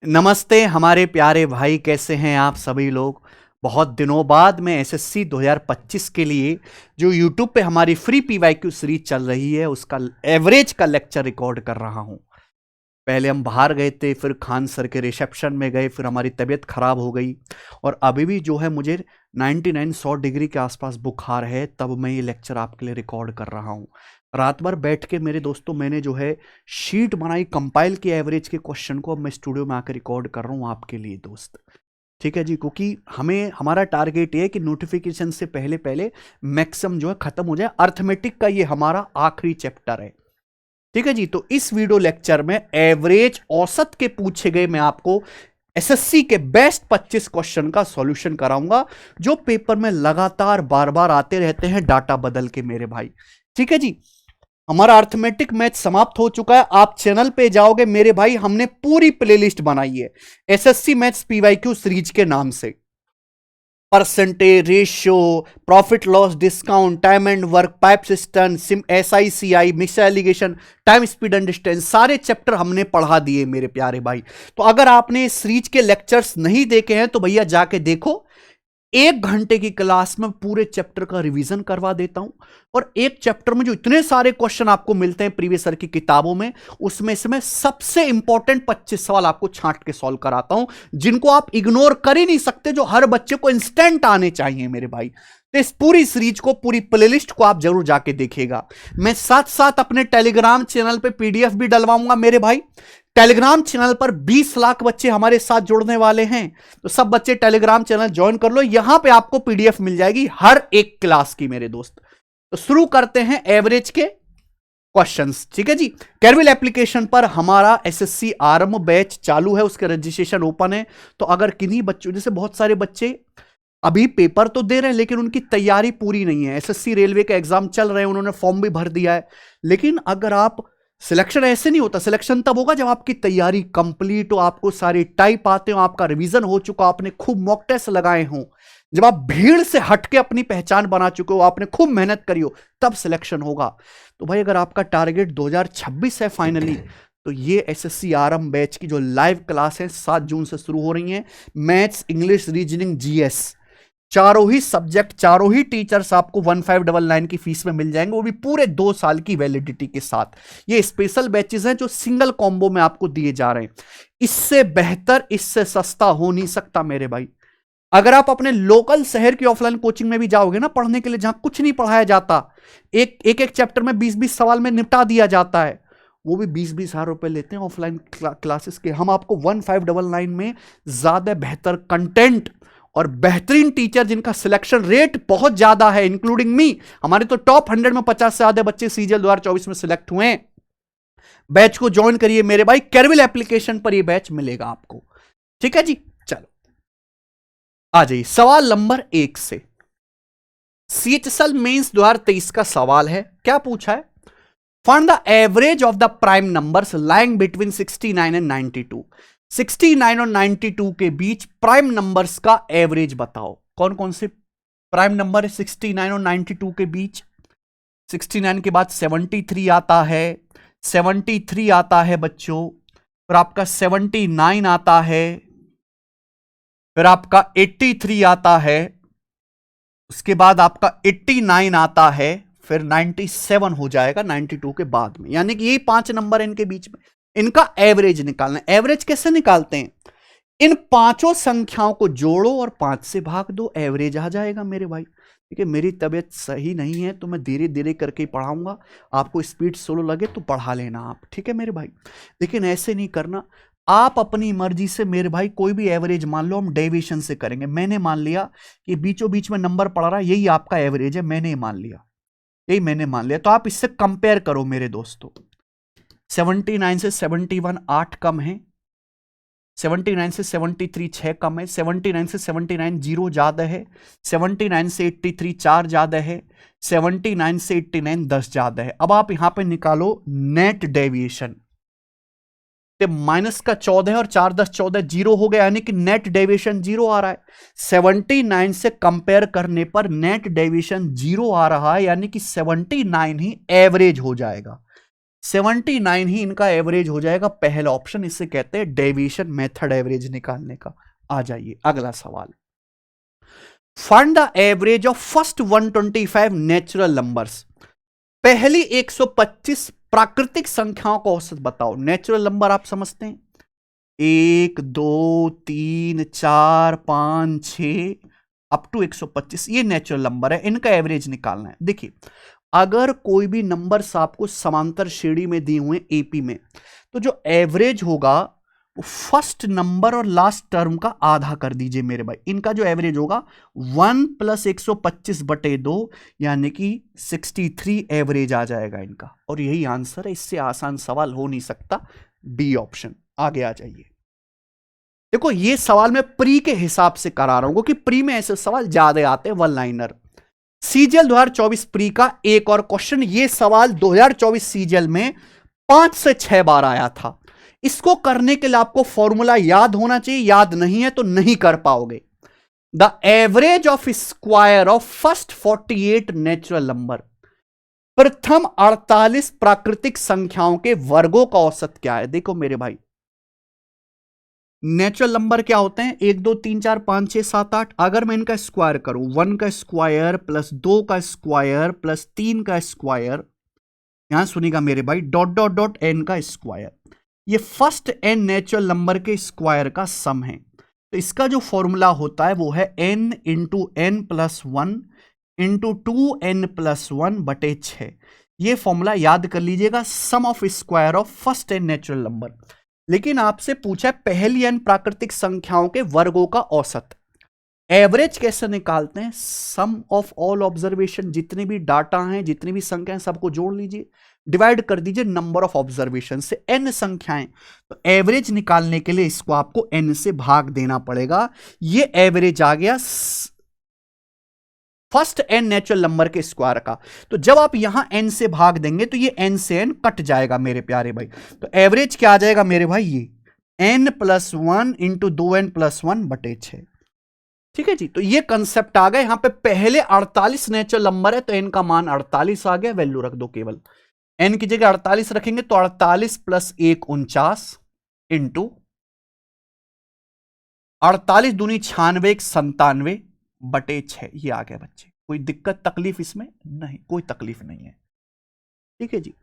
नमस्ते हमारे प्यारे भाई, कैसे हैं आप सभी लोग। बहुत दिनों बाद मैं एसएससी 2025 के लिए जो यूट्यूब पे हमारी फ्री पीवाईक्यू सीरीज चल रही है उसका एवरेज का लेक्चर रिकॉर्ड कर रहा हूं। पहले हम बाहर गए थे, फिर खान सर के रिसेप्शन में गए, फिर हमारी तबीयत खराब हो गई और अभी भी जो है मुझे 99-100 डिग्री के आसपास बुखार है। तब मैं ये लेक्चर आपके लिए रिकॉर्ड कर रहा हूँ। रात भर बैठ के मेरे दोस्तों मैंने जो है शीट बनाई, कंपाइल किया एवरेज के क्वेश्चन को। अब मैं स्टूडियो में आकर रिकॉर्ड कर रहा हूँ आपके लिए दोस्त। ठीक है जी, क्योंकि हमें हमारा टारगेट ये है कि नोटिफिकेशन से पहले पहले मैक्सिमम जो है खत्म हो जाए। अर्थमेटिक का ये हमारा आखिरी चैप्टर है। ठीक है जी, तो इस वीडियो लेक्चर में एवरेज औसत के पूछे गए मैं आपको एसएससी के बेस्ट 25 क्वेश्चन का सॉल्यूशन कराऊंगा, जो पेपर में लगातार बार बार आते रहते हैं डाटा बदल के मेरे भाई। ठीक है जी, हमारा अर्थमेटिक मैथ समाप्त हो चुका है। आप चैनल पे जाओगे मेरे भाई, हमने पूरी प्लेलिस्ट बनाई है एसएससी मैथ्स पीवाईक्यू सीरीज के नाम से। Percentage, ratio, profit loss, discount, time and work, pipe system, सिम, SICI, mixture alligation, time speed and distance, सारे चैप्टर हमने पढ़ा दिए मेरे प्यारे भाई। तो अगर आपने सीरीज के लेक्चर्स नहीं देखे हैं तो भैया जाके देखो। 1 घंटे की क्लास में पूरे चैप्टर का रिवीजन करवा देता हूं और एक चैप्टर में जो इतने सारे क्वेश्चन आपको मिलते हैं प्रीवियस ईयर की किताबों में, उसमें से मैं सबसे इंपॉर्टेंट 25 सवाल आपको छांट के सॉल्व कराता हूं, जिनको आप इग्नोर कर ही नहीं सकते, जो हर बच्चे को इंस्टेंट आने चाहिए मेरे भाई। तो इस पूरी सीरीज को, पूरी प्लेलिस्ट को आप जरूर जाके देखिएगा। मैं साथ साथ अपने टेलीग्राम चैनल पे PDF भी डलवाऊंगा मेरे भाई। टेलीग्राम चैनल पर 20 लाख बच्चे हमारे साथ जुड़ने वाले हैं, तो सब बच्चे टेलीग्राम चैनल ज्वाइन कर लो। यहां पे आपको PDF मिल जाएगी हर एक क्लास की मेरे दोस्त। तो शुरू करते हैं एवरेज के क्वेश्चंस। ठीक है जी, कैरविल एप्लीकेशन पर हमारा एसएससी आरंभ बैच चालू है, उसके रजिस्ट्रेशन ओपन है। तो अगर किन्हीं बच्चों, जैसे बहुत सारे बच्चे अभी पेपर तो दे रहे हैं लेकिन उनकी तैयारी पूरी नहीं है, एसएससी रेलवे का एग्जाम चल रहे हैं, उन्होंने फॉर्म भी भर दिया है, लेकिन अगर आप, सिलेक्शन ऐसे नहीं होता, सिलेक्शन तब होगा जब आपकी तैयारी कंप्लीट हो, आपको सारे टाइप आते हो, आपका रिवीजन हो चुका, आपने खूब मॉक टेस्ट लगाए हों, जब आप भीड़ से हटके अपनी पहचान बना चुके हो, आपने खूब मेहनत करी हो, तब सिलेक्शन होगा। तो भाई अगर आपका टारगेट 2026 है फाइनली, तो ये एसएससी आरंभ बैच की जो लाइव क्लास है 7 जून से शुरू हो रही है। मैथ्स, इंग्लिश, रीजनिंग, GS, चारों ही सब्जेक्ट, चारों ही टीचर्स आपको 1599 की फीस में मिल जाएंगे, वो भी पूरे 2 साल की वैलिडिटी के साथ। ये स्पेशल बैचेस हैं जो सिंगल कॉम्बो में आपको दिए जा रहे हैं। इससे बेहतर, इससे सस्ता हो नहीं सकता मेरे भाई। अगर आप अपने लोकल शहर की ऑफलाइन कोचिंग में भी जाओगे ना पढ़ने के लिए, जहां कुछ नहीं पढ़ाया जाता, एक चैप्टर में 20-20 सवाल में निपटा दिया जाता है, वो भी 20-20 हजार रुपए लेते हैं ऑफलाइन क्लासेस के। हम आपको 1599 में ज्यादा बेहतर कंटेंट और बेहतरीन टीचर, जिनका सिलेक्शन रेट बहुत ज्यादा है, इंक्लूडिंग मी, हमारे तो टॉप 100 में 50 से ज्यादा बच्चे सीजीएल 2024 में सिलेक्ट हुए हैं। बैच को ज्वाइन करिए मेरे भाई, कैरविल एप्लीकेशन पर यह बैच मिलेगा आपको। ठीक है जी, चलो आ जाइए सवाल नंबर 1 से। CHSL मेंस 2023 का सवाल है। क्या पूछा है? Find the average of the prime numbers lying between 69 and 92। 69 और 92 के बीच प्राइम नंबर्स का एवरेज बताओ। कौन कौन से प्राइम नंबर है 69 और 92 के बीच? 69 के बाद 73 आता है, 73 आता है बच्चों, फिर आपका 79 आता है, फिर आपका 83 आता है, उसके बाद आपका 89 आता है, फिर 97 हो जाएगा 92 के बाद में। यानी कि ये 5 नंबर इनके बीच में, इनका एवरेज निकालना है। एवरेज कैसे निकालते हैं? इन पांचों संख्याओं को जोड़ो और 5 से भाग दो, एवरेज आ जाएगा मेरे भाई। ठीक है, मेरी तबीयत सही नहीं है तो मैं धीरे धीरे करके पढ़ाऊंगा, आपको स्पीड स्लो लगे तो पढ़ा लेना आप। ठीक है मेरे भाई, लेकिन ऐसे नहीं करना। आप अपनी मर्जी से मेरे भाई कोई भी एवरेज मान लो, हम डेविएशन से करेंगे। मैंने मान लिया कि बीचों बीच में नंबर पड़ रहा है, यही आपका एवरेज है, मैंने मान लिया, यही मैंने मान लिया। तो आप इससे कंपेयर करो मेरे दोस्तों। 79 से 71 8 कम है, 79 से 73 6 कम है, 79 से 79 0 ज्यादा है, 79 से 83 4 ज्यादा है, 79 से 89 10 ज्यादा है। अब आप यहां पे निकालो नेट डेविएशन। माइनस का 14 और 4 10 14 जीरो हो गया, यानी कि नेट डेविएशन 0 आ रहा है। 79 से कंपेयर करने पर नेट डेविएशन 0 आ रहा है, यानी कि 79 ही एवरेज हो जाएगा। 79 ही इनका एवरेज हो जाएगा। पहला ऑप्शन, इसे कहते हैं डेविएशन मेथड एवरेज निकालने का। आ जाइए अगला सवाल। Find the average of first 125 natural numbers. पहली 125 प्राकृतिक संख्याओं का औसत बताओ। नेचुरल नंबर आप समझते हैं, 1 2 3 4 5 6 अप टू 125, ये नेचुरल नंबर है, इनका एवरेज निकालना है। देखिए, अगर कोई भी नंबर्स आपको समांतर श्रेणी में दिए हुए एपी में, तो जो एवरेज होगा वो फर्स्ट नंबर और लास्ट टर्म का आधा कर दीजिए मेरे भाई। इनका जो एवरेज होगा 1 + 125/2 यानी कि 63 एवरेज आ जाएगा इनका, और यही आंसर है। इससे आसान सवाल हो नहीं सकता, बी ऑप्शन। आगे आ जाइए। देखो, ये सवाल मैं प्री के हिसाब से करा रहा हूं क्योंकि प्री में ऐसे सवाल ज्यादा आते हैं, वन लाइनर। सीजीएल 2024 प्री का एक और क्वेश्चन, ये सवाल 2024 सीजीएल में 5 से 6 बार आया था। इसको करने के लिए आपको फॉर्मूला याद होना चाहिए, याद नहीं है तो नहीं कर पाओगे। The average of square of first 48 natural number, प्रथम 48 प्राकृतिक संख्याओं के वर्गों का औसत क्या है। देखो मेरे भाई, नेचुरल नंबर क्या होते हैं, 1 2 3 4 5 6 7 8। अगर मैं इनका स्क्वायर करूं, 1 का स्क्वायर प्लस 2 का स्क्वायर प्लस 3 का स्क्वायर, यहां सुनिएगा मेरे भाई, डॉट डॉट डॉट एन का स्क्वायर, ये फर्स्ट एन नेचुरल नंबर के स्क्वायर का सम है। तो इसका जो फॉर्मूला होता है वो है n into n plus 1 into 2n+1/6। ये फॉर्मूला याद कर लीजिएगा, sum of square of first n natural number. लेकिन आपसे पूछा है पहली एन प्राकृतिक संख्याओं के वर्गों का औसत। एवरेज कैसे निकालते हैं, सम ऑफ ऑल ऑब्जर्वेशन, जितने भी डाटा हैं, जितनी भी संख्याएं, सबको जोड़ लीजिए, डिवाइड कर दीजिए नंबर ऑफ ऑब्जर्वेशन से, एन संख्याएं। तो एवरेज निकालने के लिए इसको आपको एन से भाग देना पड़ेगा। ये एवरेज आ गया फर्स्ट एन नेचुरल नंबर के स्क्वायर का। तो जब आप यहां एन से भाग देंगे तो ये एन से एन कट जाएगा मेरे प्यारे भाई। तो एवरेज क्या आ जाएगा मेरे भाई, ये n+1 इंटू 2n+1/6। ठीक है जी। तो ये कंसेप्ट आ गया। यहां पे पहले 48 नेचुरल नंबर है तो n का मान 48 आ गया, वैल्यू रख दो केवल। n की जगह 48 रखेंगे तो 48 + 1 49 इंटू 48 दूनी 96 97/6। ये आ गया बच्चे। कोई दिक्कत तकलीफ इसमें नहीं, कोई तकलीफ नहीं है। ठीक है जी।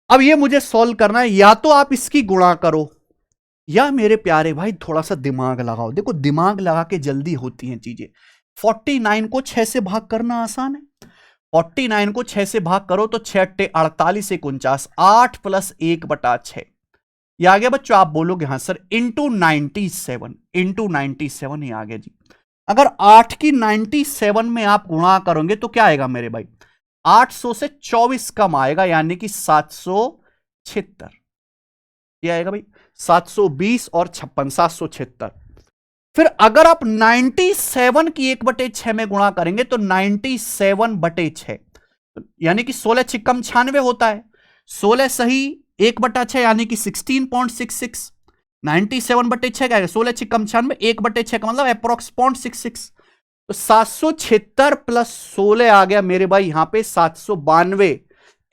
अब ये मुझे सॉल्व करना है, या तो आप इसकी गुणा करो या मेरे प्यारे भाई थोड़ा सा दिमाग लगाओ। देखो, दिमाग लगा के जल्दी होती हैं चीजें। 49 को 6 से भाग करना आसान है। 49 को 6 से भाग करो तो 6 × 48 = 49, 8 + 1/6। ये आ गया बच्चों। आप बोलोगे हाँ सर, इंटू 97 ये आ गया जी। अगर 8 की 97 में आप गुणा करोगे तो क्या आएगा मेरे भाई, 800 से 24 कम आएगा, यानी कि 776। ये आएगा भाई 720 और 56, 776। फिर अगर आप 97 की 1/6 में गुणा करेंगे तो 97/6, यानी कि 16 × 6 = 96 होता है। 16 सही 1/6 यानी कि 16.66। 97/6 क्या है, 16 × 6 = 96, 1/6 का मतलब अप्रोक्स 0.66। तो 776 + 16 आ गया मेरे भाई यहां पे 792।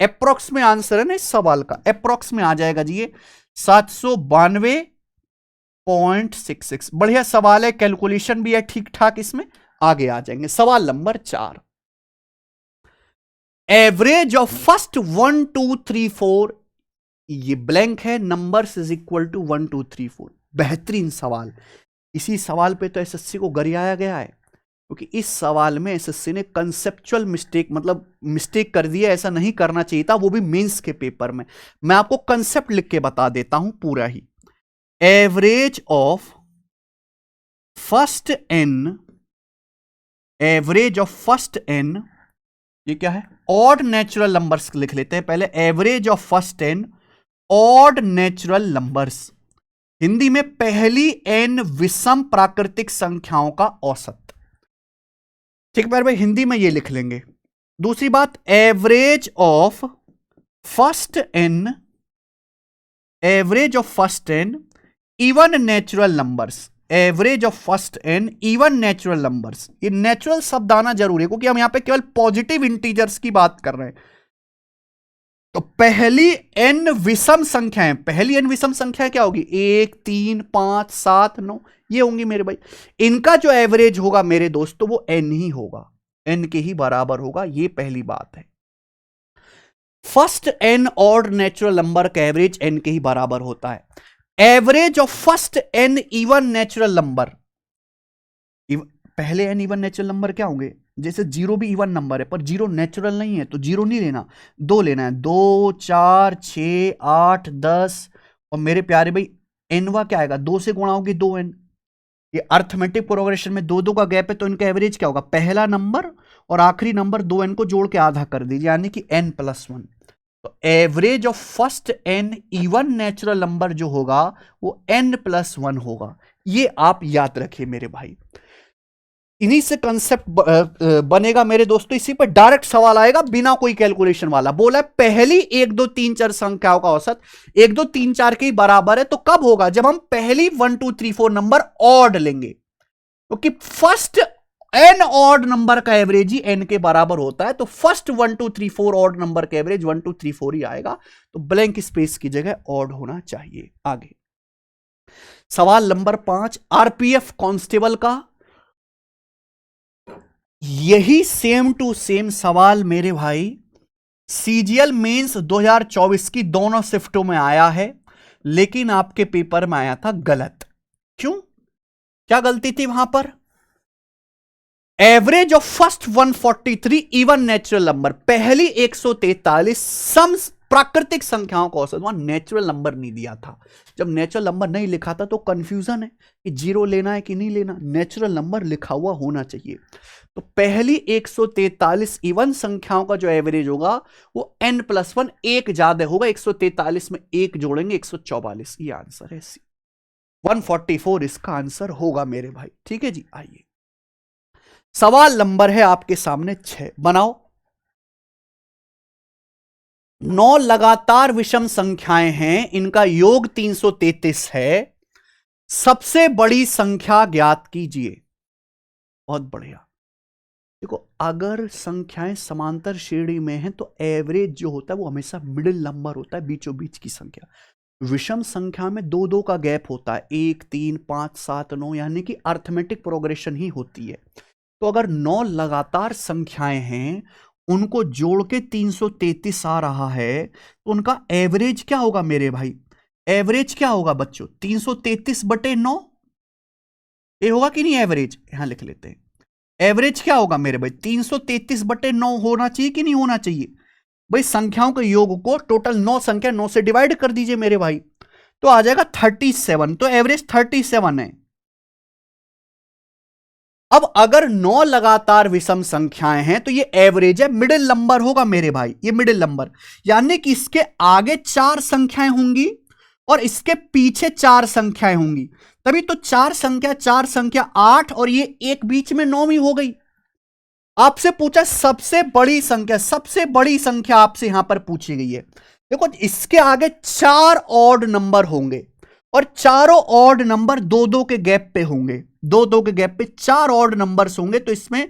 अप्रोक्स में आंसर है ना इस सवाल का, अप्रोक्स में आ जाएगा जी ये 792.66। बढ़िया सवाल है, कैलकुलेशन भी है ठीक ठाक इसमें। आगे आ जाएंगे सवाल नंबर 4। एवरेज ऑफ फर्स्ट 1 2 3 4, ये ब्लैंक है, नंबर्स = 1 2 3 4। बेहतरीन सवाल। इसी सवाल पे तो एसएससी को गरियाया गया है, क्योंकि इस सवाल में एसएससी ने कंसेप्चुअल मिस्टेक, मतलब मिस्टेक कर दिया। ऐसा नहीं करना चाहिए था, वो भी मेंस के पेपर में। मैं आपको कंसेप्ट लिख के बता देता हूं पूरा ही। Average of first N, average of first n, ये क्या है, ऑड नेचुरल नंबर्स लिख लेते हैं पहले। Average of first N odd natural numbers, Hindi में पहली एन विषम प्राकृतिक संख्याओं का औसत। ठीक है भाई, हिंदी में ये लिख लेंगे। दूसरी बात, average of first N, average of first N even natural numbers, average of first N even natural numbers. ये नेचुरल शब्द आना जरूरी है क्योंकि हम यहां पे केवल पॉजिटिव इंटीजर्स की बात कर रहे हैं। तो पहली n विषम संख्या है, पहली n विषम संख्या क्या होगी? 1 3 5 7 9 ये होंगी मेरे भाई। इनका जो एवरेज होगा मेरे दोस्तों वो n ही होगा, n के ही बराबर होगा, ये पहली बात है। First n odd natural number का एवरेज n के ही बराबर होता है। Average of first n even natural number, पहले n इवन नेचुरल नंबर क्या होंगे? जैसे 0 भी इवन नंबर है पर 0 नेचुरल नहीं है तो 0 नहीं लेना, 2 लेना है। 2 4 6 8 10 और मेरे प्यारे भाई nवा क्या आएगा? 2 से गुणा होगी 2n। ये अर्थमेटिक प्रोग्रेशन में 2 2 का गैप है तो इनका एवरेज क्या होगा? पहला नंबर और आखिरी नंबर 2n को जोड़ के आधा कर दीजिए, यानी कि n+1। तो average of first n even natural number जो होगा वो n+1 होगा। ये आप याद रखिए मेरे भाई। इन्हीं से कंसेप्ट बनेगा मेरे दोस्तों। इसी पर डायरेक्ट सवाल आएगा बिना कोई कैलकुलेशन वाला। बोला है पहली 1 2 3 4 संख्याओं का औसत 1 2 3 4 के बराबर है, तो कब होगा? जब हम पहली 1 2 3 4 नंबर ऑड लेंगे, क्योंकि फर्स्ट n ऑड नंबर का एवरेज ही n के बराबर होता है। तो फर्स्ट 1 2 3 4 ऑड नंबर का एवरेज 1 2 3 4 ही आएगा, तो ब्लैंक स्पेस की जगह ऑड होना चाहिए। आगे सवाल नंबर 5 आरपीएफ कांस्टेबल का, यही सेम टू सेम सवाल मेरे भाई सीजीएल मेंस 2024 की दोनों शिफ्टों में आया है, लेकिन आपके पेपर में आया था गलत। क्यों? क्या गलती थी वहां पर? Average of first 143 even natural number, पहली 143 सम प्राकृतिक संख्याओं का औसत, वहां नेचुरल नंबर नहीं दिया था। जब नेचुरल नंबर नहीं लिखा था तो कंफ्यूजन है कि 0 लेना है कि नहीं लेना, नेचुरल नंबर लिखा हुआ होना चाहिए। तो पहली 143 इवन संख्याओं का जो एवरेज होगा वो n+1 एक ज्यादा होगा। 143 में एक जोड़ेंगे 144, ये आंसर है सी। 144 इसका आंसर होगा मेरे भाई। ठीक है जी, आइए सवाल नंबर है आपके सामने 6, बनाओ। 9 लगातार विषम संख्याएं हैं, इनका योग 333 है, सबसे बड़ी संख्या ज्ञात कीजिए। बहुत बढ़िया। देखो अगर संख्याएं समांतर श्रेणी में हैं तो एवरेज जो होता है वो हमेशा मिडिल नंबर होता है, बीचों बीच की संख्या। विषम संख्या में 2 2 का गैप होता है, 1 3 5 7 9, यानी कि अर्थमेटिक प्रोग्रेशन ही होती है। तो अगर 9 लगातार संख्याएं हैं उनको जोड़ के 333 आ रहा है तो उनका एवरेज क्या होगा मेरे भाई? एवरेज क्या होगा बच्चों? 333/9 ये होगा कि नहीं एवरेज? यहां लिख लेते हैं। एवरेज क्या होगा मेरे भाई? 333/9 होना चाहिए कि नहीं होना चाहिए? भाई संख्याओं के योग को टोटल 9 संख्या 9 से डिवाइड कर दीजिए मेरे भाई, तो आ जाएगा 37। तो एवरेज 37 है। अब अगर 9 लगातार विषम संख्याएं हैं तो ये एवरेज है, मिडिल नंबर होगा मेरे भाई, ये मिडिल नंबर, यानी कि इसके आगे 4 संख्याएं होंगी और इसके पीछे 4 संख्याएं होंगी, तभी तो 4 संख्या 8 और ये एक बीच में 9 ही हो गई। आपसे पूछा सबसे बड़ी संख्या, सबसे बड़ी संख्या आपसे यहां पर पूछी गई है। देखो इसके आगे 4 ऑड नंबर होंगे और चारों ऑड नंबर 2 2 के गैप पे होंगे, 2 2 के गैप पे 4 ऑड नंबर्स होंगे, तो इसमें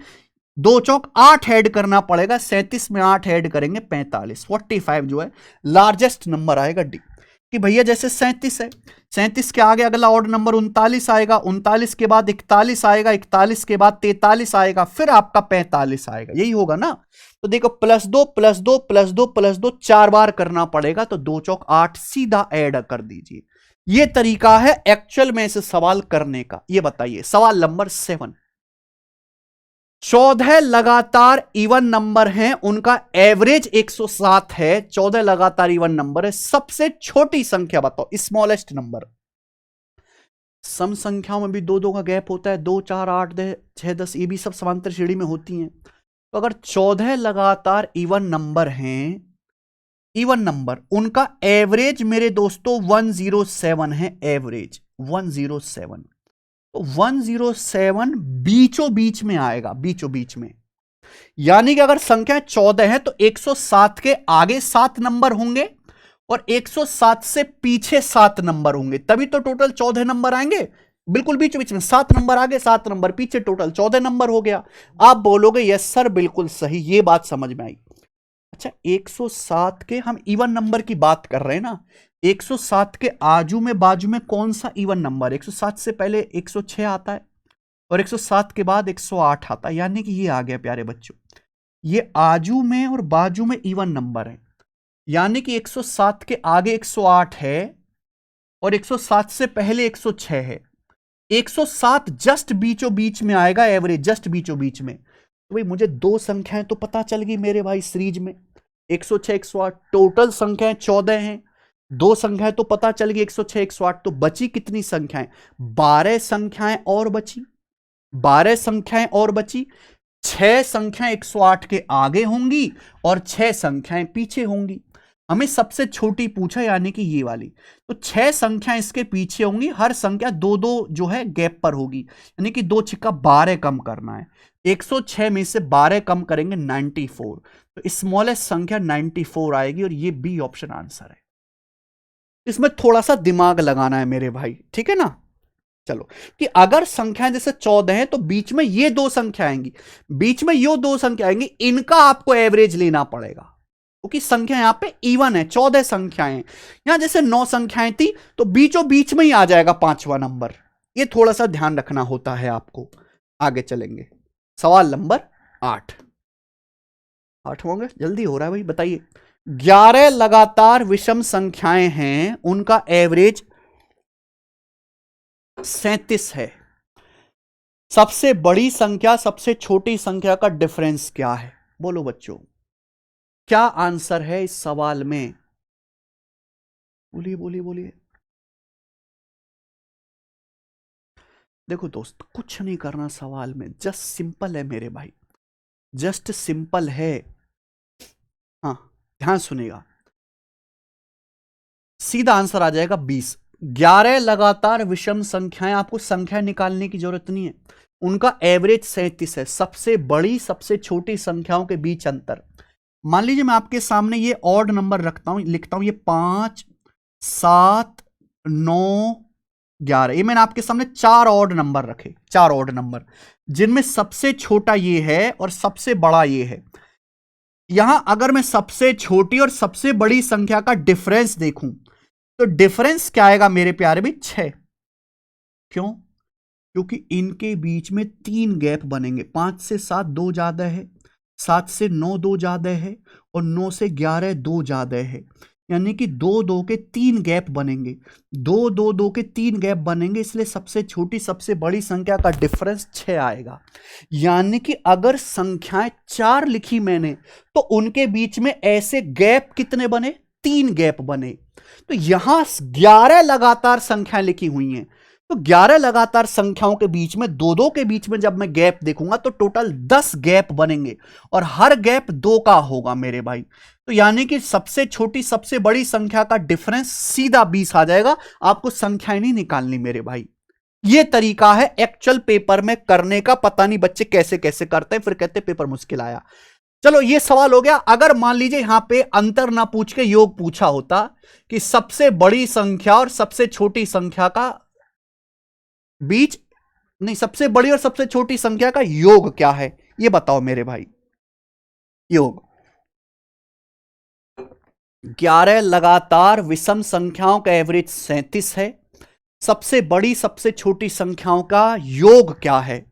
2 चौक 8 ऐड करना पड़ेगा। 37 में 8 ऐड करेंगे 45, 45 जो है लार्जेस्ट नंबर आएगा डी। कि भैया जैसे 37 है, 37 के आगे अगला ऑड नंबर 39 आएगा, 39 के बाद 41 आएगा, 41 के बाद 43 आएगा, फिर आपका 45 आएगा, यही होगा ना। तो देखो +2 +2 +2 +2 4 बार करना पड़ेगा, तो 2 चौक 8 सीधा ऐड कर दीजिए। ये तरीका है एक्चुअल में इसे सवाल करने का। ये बताइए सवाल नंबर 7, 14 लगातार इवन नंबर हैं, उनका एवरेज 107 है। 14 लगातार इवन नंबर है, सबसे छोटी संख्या बताओ, स्मॉलेस्ट नंबर। सम संख्याओं में भी 2 2 का गैप होता है, 2 4 8 6 10, ये भी सब समांतर श्रेणी में होती हैं। तो अगर 14 लगातार इवन नंबर हैं, इवन नंबर, उनका एवरेज मेरे दोस्तों 107 है, एवरेज 107। तो 107 बीचों बीच में आएगा, बीचों बीच में, यानी कि अगर संख्या 14 है तो 107 के आगे 7 नंबर होंगे और 107 से पीछे 7 नंबर होंगे, तभी तो टोटल 14 नंबर आएंगे। बिल्कुल बीचों बीच में 7 नंबर आगे 7 नंबर पीछे, टोटल 14 नंबर हो गया। आप बोलोगे यस सर बिल्कुल सही, ये बात समझ में आई। अच्छा 107 के हम इवन नंबर की बात कर रहे हैं ना, 107 के आजू में बाजू में कौन सा इवन नंबर? 107 से पहले 106 आता है और 107 के बाद 108 आता है, यानी कि ये आ गया प्यारे बच्चों, ये आजू में और बाजू में इवन नंबर है, यानी कि 107 के आगे 108 है और 107 से पहले 106 है। 107 जस्ट बीचों बीच में आएगा, एवरेज जस्ट बीचों बीच में। तो भाई मुझे दो संख्याएं तो पता चल गई मेरे भाई सीरीज में, 106 108, टोटल संख्याएं 14 हैं, दो संख्याएं तो पता चल गई 106 108, तो बची कितनी संख्याएं? 12 संख्याएं और बची, 12 संख्याएं और बची। 6 संख्याएं 108 के आगे होंगी और 6 संख्याएं पीछे होंगी। हमें सबसे छोटी पूछा, यानी कि ये वाली, तो 6 संख्याएं इसके पीछे होंगी, हर संख्या दो दो जो है गैप पर होगी, यानी कि 2 छिक्का 12 कम करना है। 106 में से 12 कम करेंगे 94, तो स्मॉलेस्ट संख्या 94 आएगी और ये बी ऑप्शन आंसर है। इसमें थोड़ा सा दिमाग लगाना है मेरे भाई, ठीक है ना। चलो कि अगर संख्याएं जैसे 14 है तो बीच में ये दो संख्या आएंगी, बीच में ये दो संख्या आएंगी, इनका आपको एवरेज लेना पड़ेगा, क्योंकि संख्या यहां पे इवन है, 14 संख्याएं। यहां जैसे 9 संख्याएं थी तो बीचों बीच में ही आ जाएगा पांचवा नंबर, ये थोड़ा सा ध्यान रखना होता है आपको। आगे चलेंगे, सवाल नंबर 8 होंगे, जल्दी हो रहा है भाई, बताइए। 11 लगातार विषम संख्याएं हैं, उनका एवरेज 37 है। सबसे बड़ी संख्या सबसे छोटी संख्या का डिफरेंस क्या है? बोलो बच्चों, क्या आंसर है इस सवाल में? बोलिए बोलिए बोलिए। देखो दोस्त, कुछ नहीं करना सवाल में, जस्ट सिंपल है मेरे भाई, जस्ट सिंपल है। हाँ ध्यान सुनिएगा, सीधा आंसर आ जाएगा 20। 11 लगातार विषम संख्याएं, आपको संख्या निकालने की जरूरत नहीं है, उनका एवरेज 37 है। सबसे बड़ी सबसे छोटी संख्याओं के बीच अंतर, मान लीजिए मैं आपके सामने ये ऑड नंबर रखता हूं, लिखता हूं ये 5 7 9 11, ये मैंने आपके सामने 4 ऑड नंबर रखे, 4 ऑड नंबर, जिनमें सबसे छोटा ये है और सबसे बड़ा ये है। यहां अगर मैं सबसे छोटी और सबसे बड़ी संख्या का डिफरेंस देखूं तो डिफरेंस क्या आएगा मेरे प्यारे भी? 6। क्यों? क्योंकि इनके बीच में 3 गैप बनेंगे, 5 से 7 2 ज्यादा है, 7 से 9 2 ज्यादा है और 9 से 11 2 ज्यादा है, यानी कि 2 2 के 3 गैप बनेंगे, 2 2 2 के 3 गैप बनेंगे, इसलिए सबसे छोटी सबसे बड़ी संख्या का डिफरेंस 6 आएगा। यानी कि अगर संख्याएं 4 लिखी मैंने तो उनके बीच में ऐसे गैप कितने बने? 3 गैप बने। तो यहां 11 लगातार संख्याएं लिखी हुई हैं, तो 11 लगातार संख्याओं के बीच में दो दो के बीच में जब मैं गैप देखूंगा तो टोटल 10 गैप बनेंगे और हर गैप 2 का होगा मेरे भाई। तो यानी कि सबसे छोटी सबसे बड़ी संख्या का डिफरेंस सीधा 20 आ जाएगा, आपको संख्याएं नहीं निकालनी मेरे भाई। यह तरीका है एक्चुअल पेपर में करने का, पता नहीं बच्चे कैसे कैसे करते हैं, फिर कहते पेपर मुश्किल आया। चलो ये सवाल हो गया। अगर मान लीजिए यहां पे अंतर ना पूछ के योग पूछा होता कि सबसे बड़ी संख्या और सबसे छोटी संख्या का बीच, नहीं, सबसे बड़ी और सबसे छोटी संख्या का योग क्या है, ये बताओ मेरे भाई। योग 11 लगातार विषम संख्याओं का एवरेज 37 है, सबसे बड़ी सबसे छोटी संख्याओं का योग क्या है,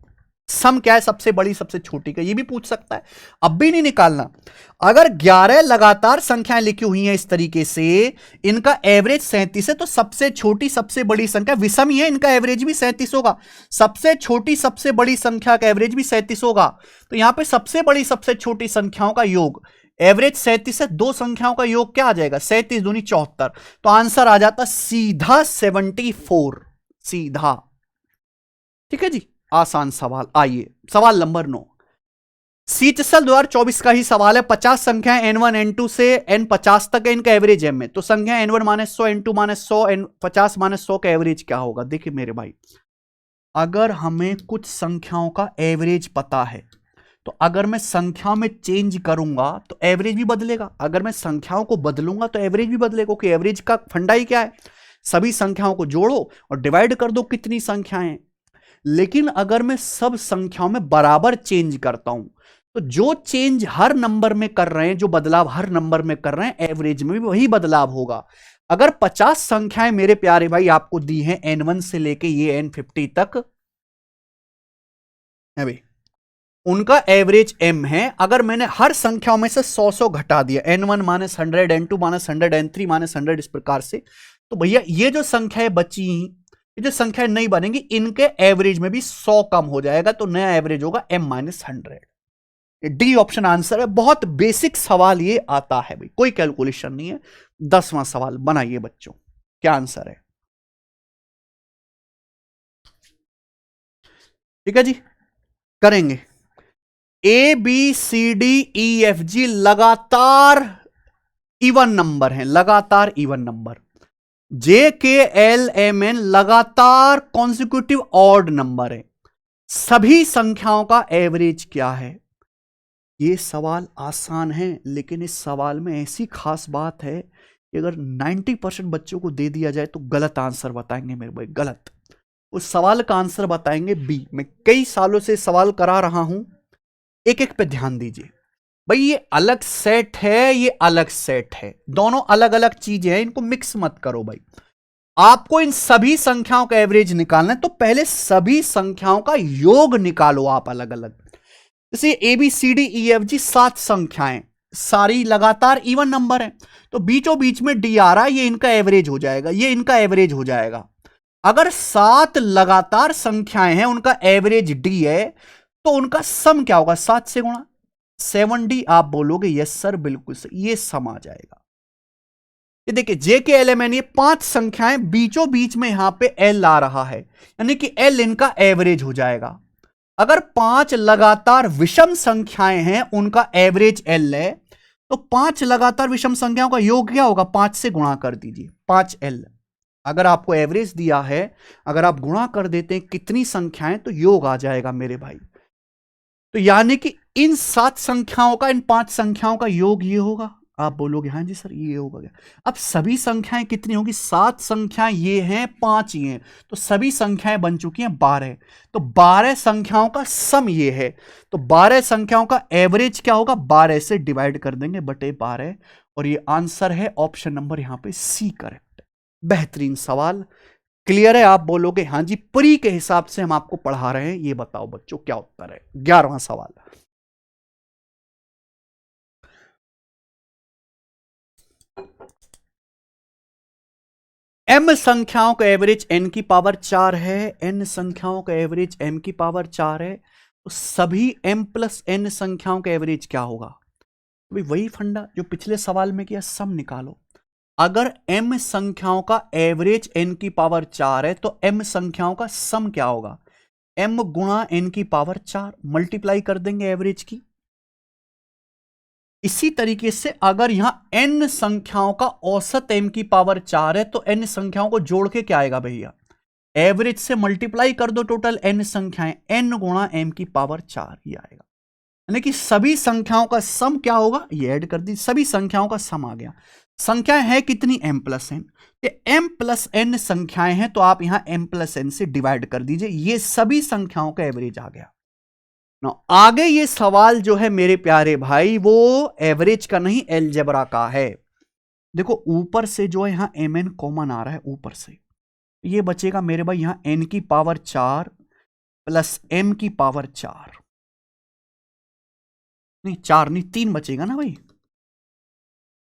सम क्या है सबसे बड़ी सबसे छोटी का, ये भी पूछ सकता है, अब भी नहीं निकालना। अगर 11 लगातार संख्याएं लिखी हुई हैं इस तरीके से, इनका एवरेज 37 है, तो सबसे छोटी सबसे बड़ी संख्या विषम ही है, इनका एवरेज भी 37 होगा, सबसे छोटी सबसे बड़ी संख्या का एवरेज भी 37 होगा। तो यहां पे सबसे बड़ी सबसे छोटी संख्याओं का योग एवरेज 37 है, दो संख्याओं का योग क्या आ जाएगा? 37 दूनी 74, तो आंसर आ जाता सीधा 74, सीधा। ठीक है जी, आसान सवाल। आइए सवाल नंबर 9, सीटसल 2024 का ही सवाल है। 50 संख्याएं n1 n2 से n50 तक है, इनका एवरेज m है, तो संख्या n1 minus 100 n2 minus 100 n50 minus 100 का एवरेज क्या होगा? देखिए मेरे भाई, अगर हमें कुछ संख्याओं का एवरेज पता है तो अगर मैं संख्या में चेंज करूंगा तो एवरेज भी बदलेगा, अगर मैं संख्याओं को बदलूंगा तो एवरेज भी बदलेगा, क्योंकि एवरेज का फंडा ही क्या है? सभी संख्याओं को जोड़ो और डिवाइड कर दो कितनी संख्याएं। लेकिन अगर मैं सब संख्याओं में बराबर चेंज करता हूं तो जो चेंज हर नंबर में कर रहे हैं, जो बदलाव हर नंबर में कर रहे हैं, एवरेज में भी वही बदलाव होगा। अगर 50 संख्याएं मेरे प्यारे भाई आपको दी हैं N1 से लेके ये N50 तक है भाई, उनका एवरेज m है। अगर मैंने हर संख्याओं में से 100 घटा दिया, N1 minus 100, N2 minus 100, N3 minus 100, इस प्रकार से, तो भैया ये जो संख्याएं बची, ये जो संख्याएं नहीं बनेंगी, इनके एवरेज में भी 100 कम हो जाएगा, तो नया एवरेज होगा m minus 100। D option answer है। बहुत बेसिक सवाल ये आता है भाई, कोई कैलकुलेशन नहीं है। 10वां सवाल बनाइए बच्चों, क्या आंसर है? ठीक है जी, करेंगे। A B C D E F G लगातार इवन नंबर हैं, लगातार even number. J K L M N लगातार कॉन्सिक्यूटिव ऑड नंबर है। सभी संख्याओं का एवरेज क्या है? ये सवाल आसान है, लेकिन इस सवाल में ऐसी खास बात है कि अगर 90% बच्चों को दे दिया जाए तो गलत आंसर बताएंगे मेरे भाई, गलत। उस सवाल का आंसर बताएंगे बी। मैं कई सालों से सवाल करा रहा हूं, एक एक पे ध्यान दीजिए भाई। ये अलग सेट है, ये अलग सेट है, दोनों अलग अलग चीजें हैं, इनको मिक्स मत करो भाई। आपको इन सभी संख्याओं का एवरेज निकालना है, तो पहले सभी संख्याओं का योग निकालो आप अलग अलग। जैसे A B C D E F G 7 संख्याएं, सारी लगातार इवन नंबर है, तो बीचों बीच में डी आ रहा है, ये इनका एवरेज हो जाएगा, ये इनका एवरेज हो जाएगा। अगर 7 लगातार संख्याएं हैं, उनका एवरेज डी है, तो उनका सम क्या होगा? 7 से गुणा 7D। आप बोलोगे यस सर, बिल्कुल सही, ये सम आ जाएगा। ये देखिए जे के एल एम एन, ये 5 संख्याएं, बीचों बीच में यहां पे एल आ रहा है, यानी कि एल इनका एवरेज हो जाएगा। अगर 5 लगातार विषम संख्याएं हैं, उनका एवरेज एल है, तो 5 लगातार विषम संख्याओं का योग क्या होगा? 5 से गुणा कर दीजिए, 5L। अगर आपको एवरेज दिया है, अगर आप गुणा कर देते हैं कितनी संख्याएं, तो योग आ जाएगा मेरे भाई। तो यानी कि इन 7 संख्याओं का, इन 5 संख्याओं का योग ये होगा। आप बोलोगे हाँ जी सर ये होगा क्या? अब सभी संख्याएं कितनी होगी? 7 संख्याएं ये हैं, 5 ये हैं, तो सभी संख्याएं बन चुकी हैं 12। तो 12 संख्याओं का सम ये है, तो 12 संख्याओं का एवरेज क्या होगा? 12 से डिवाइड कर देंगे बटे 12, और ये आंसर है ऑप्शन नंबर यहां पे सी करेक्ट। बेहतरीन सवाल, क्लियर है? आप बोलोगे हाँ जी, प्री के हिसाब से हम आपको पढ़ा रहे हैं। ये बताओ बच्चों क्या उत्तर है? 11वां सवाल। m संख्याओं का एवरेज n की पावर 4 है, n संख्याओं का एवरेज m की पावर 4 है, तो सभी m प्लस n संख्याओं का एवरेज क्या होगा? भाई वही फंडा जो पिछले सवाल में किया, सम निकालो। अगर m संख्याओं का एवरेज n की पावर 4 है, तो m संख्याओं का सम क्या होगा? m गुणा n की पावर 4, मल्टीप्लाई कर देंगे एवरेज की। इसी तरीके से अगर यहां n संख्याओं का औसत m की पावर 4 है, तो n संख्याओं को जोड़ के क्या आएगा भैया? एवरेज से मल्टीप्लाई कर दो टोटल n संख्याएं, n गुणा m की पावर 4 ही आएगा। यानी कि सभी संख्याओं का सम क्या होगा? ये ऐड कर दी, सभी संख्याओं का सम आ गया। संख्याएं है कितनी? m plus n। m plus n संख्याएं हैं, तो आप यहां m प्लस n से डिवाइड कर दीजिए, ये सभी संख्याओं का एवरेज आ गया। आगे ये सवाल जो है मेरे प्यारे भाई, वो एवरेज का नहीं, अलजेब्रा का है। देखो ऊपर से जो है यहां mn कॉमन आ रहा है, ऊपर से ये बचेगा मेरे भाई यहां n की पावर 4 प्लस m की पावर 4, नहीं 4 नहीं 3 बचेगा ना भाई।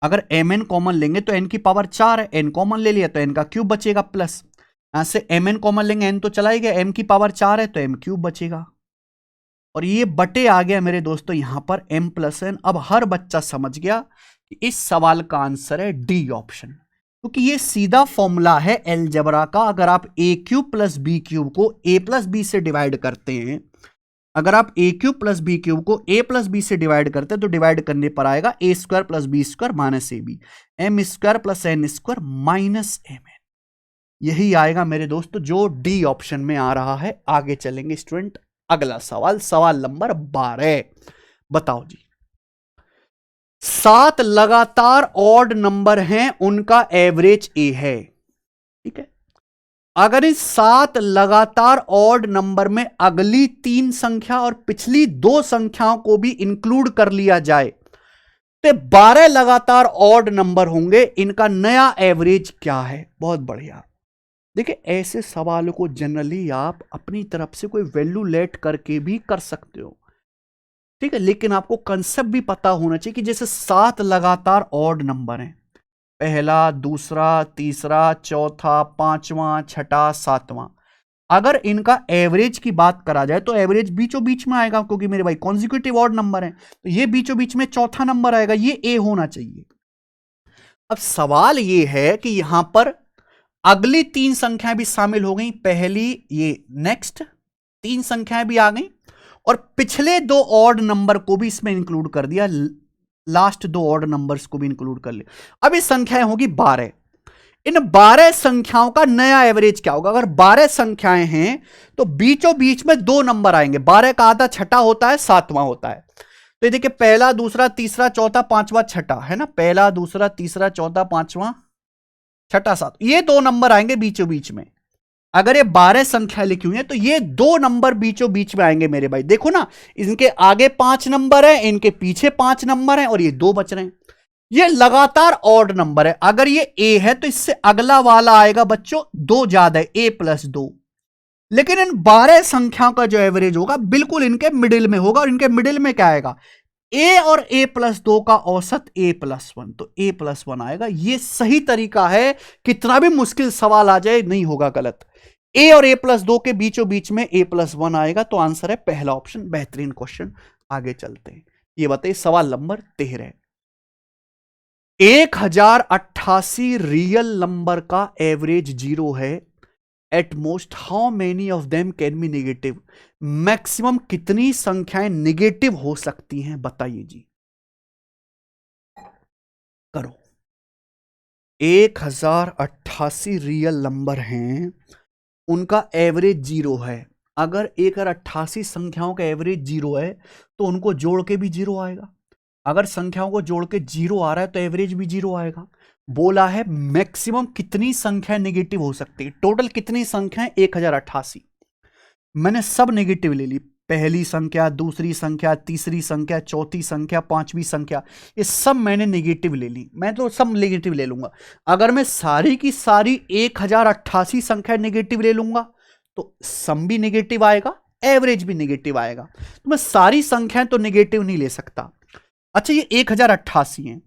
अगर mn कॉमन लेंगे तो n की पावर 4 है, n कॉमन ले लिया तो n का क्यूब बचेगा, प्लस यहां से mn कॉमन लेंगे, n तो चला ही गया, m की पावर 4 है तो m क्यूब बचेगा, और ये बटे आ गया मेरे दोस्तों यहां पर m प्लस n। अब हर बच्चा समझ गया कि इस सवाल का आंसर है डी ऑप्शन, क्योंकि ये सीधा फॉर्मूला है अलजेब्रा का। अगर आप a cube plus b cube को a प्लस बी से डिवाइड करते हैं, अगर आप a cube plus b cube को a प्लस बी से डिवाइड करते हैं, तो डिवाइड करने पर आएगा a square plus b square minus ab, m square plus n square minus mn। यही आएगा मेरे दोस्तों जो डी ऑप्शन में आ रहा है। आगे चलेंगे स्टूडेंट, अगला सवाल, सवाल नंबर 12। बताओ जी, 7 लगातार ऑड नंबर हैं, उनका एवरेज ए है, ठीक है। अगर इस 7 लगातार ऑड नंबर में अगली 3 संख्या और पिछली 2 संख्याओं को भी इंक्लूड कर लिया जाए तो 12 लगातार ऑड नंबर होंगे। इनका नया एवरेज क्या है? बहुत बढ़िया। देखिए, ऐसे सवालों को जनरली आप अपनी तरफ से कोई वैल्यू लेट करके भी कर सकते हो, ठीक है, लेकिन आपको कंसेप्ट भी पता होना चाहिए कि जैसे 7 लगातार ऑड नंबर हैं, पहला, दूसरा, तीसरा, चौथा, पांचवां, छठा, सातवां, अगर इनका एवरेज की बात करा जाए तो एवरेज बीचों बीच में आएगा, क्योंकि मेरे भाई कॉन्जिक्यूटिव ऑड नंबर है, तो ये बीचों बीच में चौथा नंबर आएगा, ये ए होना चाहिए। अब सवाल ये है कि यहां पर अगली 3 संख्याएं भी शामिल हो गई, पहली ये, नेक्स्ट 3 संख्याएं भी आ गई, और पिछले 2 ऑड नंबर को भी इसमें इंक्लूड कर दिया, लास्ट 2 ऑड नंबर्स को भी इंक्लूड कर लिया। अब ये संख्याएं होगी 12। इन 12 संख्याओं का नया एवरेज क्या होगा? अगर 12 संख्याएं हैं तो बीचों बीच में 2 नंबर आएंगे, 12 का आधा छठा होता है, सातवां होता है, तो ये देखिए पहला, दूसरा, तीसरा, चौथा, पांचवा, छठा, है ना, पहला, दूसरा, तीसरा, चौथा, पांचवा, छठा, सात, ये 2 नंबर आएंगे बीचों बीच में। अगर ये 12 संख्या लिखी हुई है तो ये 2 नंबर बीचों बीच में आएंगे मेरे भाई। देखो ना, इनके आगे 5 नंबर है, इनके पीछे 5 नंबर है, और ये 2 बच रहे हैं। ये लगातार ऑड नंबर है। अगर ये ए है तो इससे अगला वाला आएगा बच्चों 2 ज्यादा है, ए प्लस 2। लेकिन इन 12 संख्याओं का जो एवरेज होगा बिल्कुल इनके मिडिल में होगा, और इनके मिडिल में क्या आएगा? ए और ए प्लस 2 का औसत ए प्लस 1, तो ए प्लस 1 आएगा। ये सही तरीका है, कितना भी मुश्किल सवाल आ जाए नहीं होगा गलत। ए और ए प्लस 2 के बीचों बीच में ए प्लस 1 आएगा, तो आंसर है पहला ऑप्शन। बेहतरीन क्वेश्चन। आगे चलते हैं, ये बताइए सवाल नंबर 13। 1088 रियल नंबर का एवरेज 0 है। At most how many of them can be negative? Maximum कितनी संख्याएं नेगेटिव हो सकती हैं, बताइए जी। करो। 1088 रियल नंबर हैं, उनका एवरेज 0 है। अगर 1088 संख्याओं का एवरेज 0 है तो उनको जोड़ के भी 0 आएगा। अगर संख्याओं को जोड़ के 0 आ रहा है तो एवरेज भी 0 आएगा। बोला है मैक्सिमम कितनी संख्याएं नेगेटिव हो सकती है। टोटल कितनी संख्याएं? 1088। मैंने सब नेगेटिव ले ली, पहली संख्या, दूसरी संख्या, तीसरी संख्या, चौथी संख्या, पांचवी संख्या, ये सब मैंने नेगेटिव ले ली। मैं तो सब नेगेटिव ले लूंगा। अगर मैं सारी की सारी 1088 संख्या नेगेटिव ले लूंगा तो सम भी नेगेटिव आएगा, एवरेज भी नेगेटिव आएगा। तो मैं सारी संख्याएं तो नेगेटिव नहीं ले सकता। अच्छा, ये 1088 है,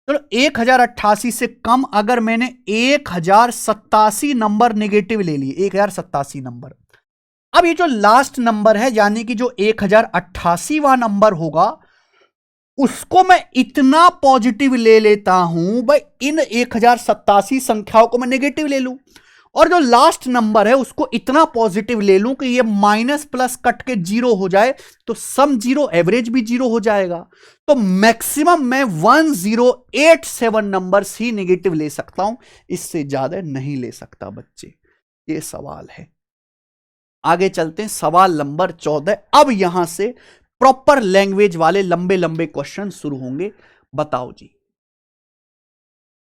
चलो 1088 से कम अगर मैंने 1087 नंबर नेगेटिव ले लिए, 1087 नंबर। अब ये जो लास्ट नंबर है, यानी कि जो 1088वां नंबर होगा, उसको मैं इतना पॉजिटिव ले लेता हूं भाई, इन 1087 संख्याओं को मैं नेगेटिव ले लूं, और जो लास्ट नंबर है उसको इतना पॉजिटिव ले लूं कि ये माइनस प्लस कट के 0 हो जाए, तो सम 0, एवरेज भी 0 हो जाएगा। तो मैक्सिमम मैं 1087 नंबर्स ही नेगेटिव ले सकता हूं, इससे ज्यादा नहीं ले सकता बच्चे। ये सवाल है। आगे चलते हैं, सवाल नंबर 14। अब यहां से प्रॉपर लैंग्वेज वाले लंबे लंबे क्वेश्चन शुरू होंगे। बताओ जी,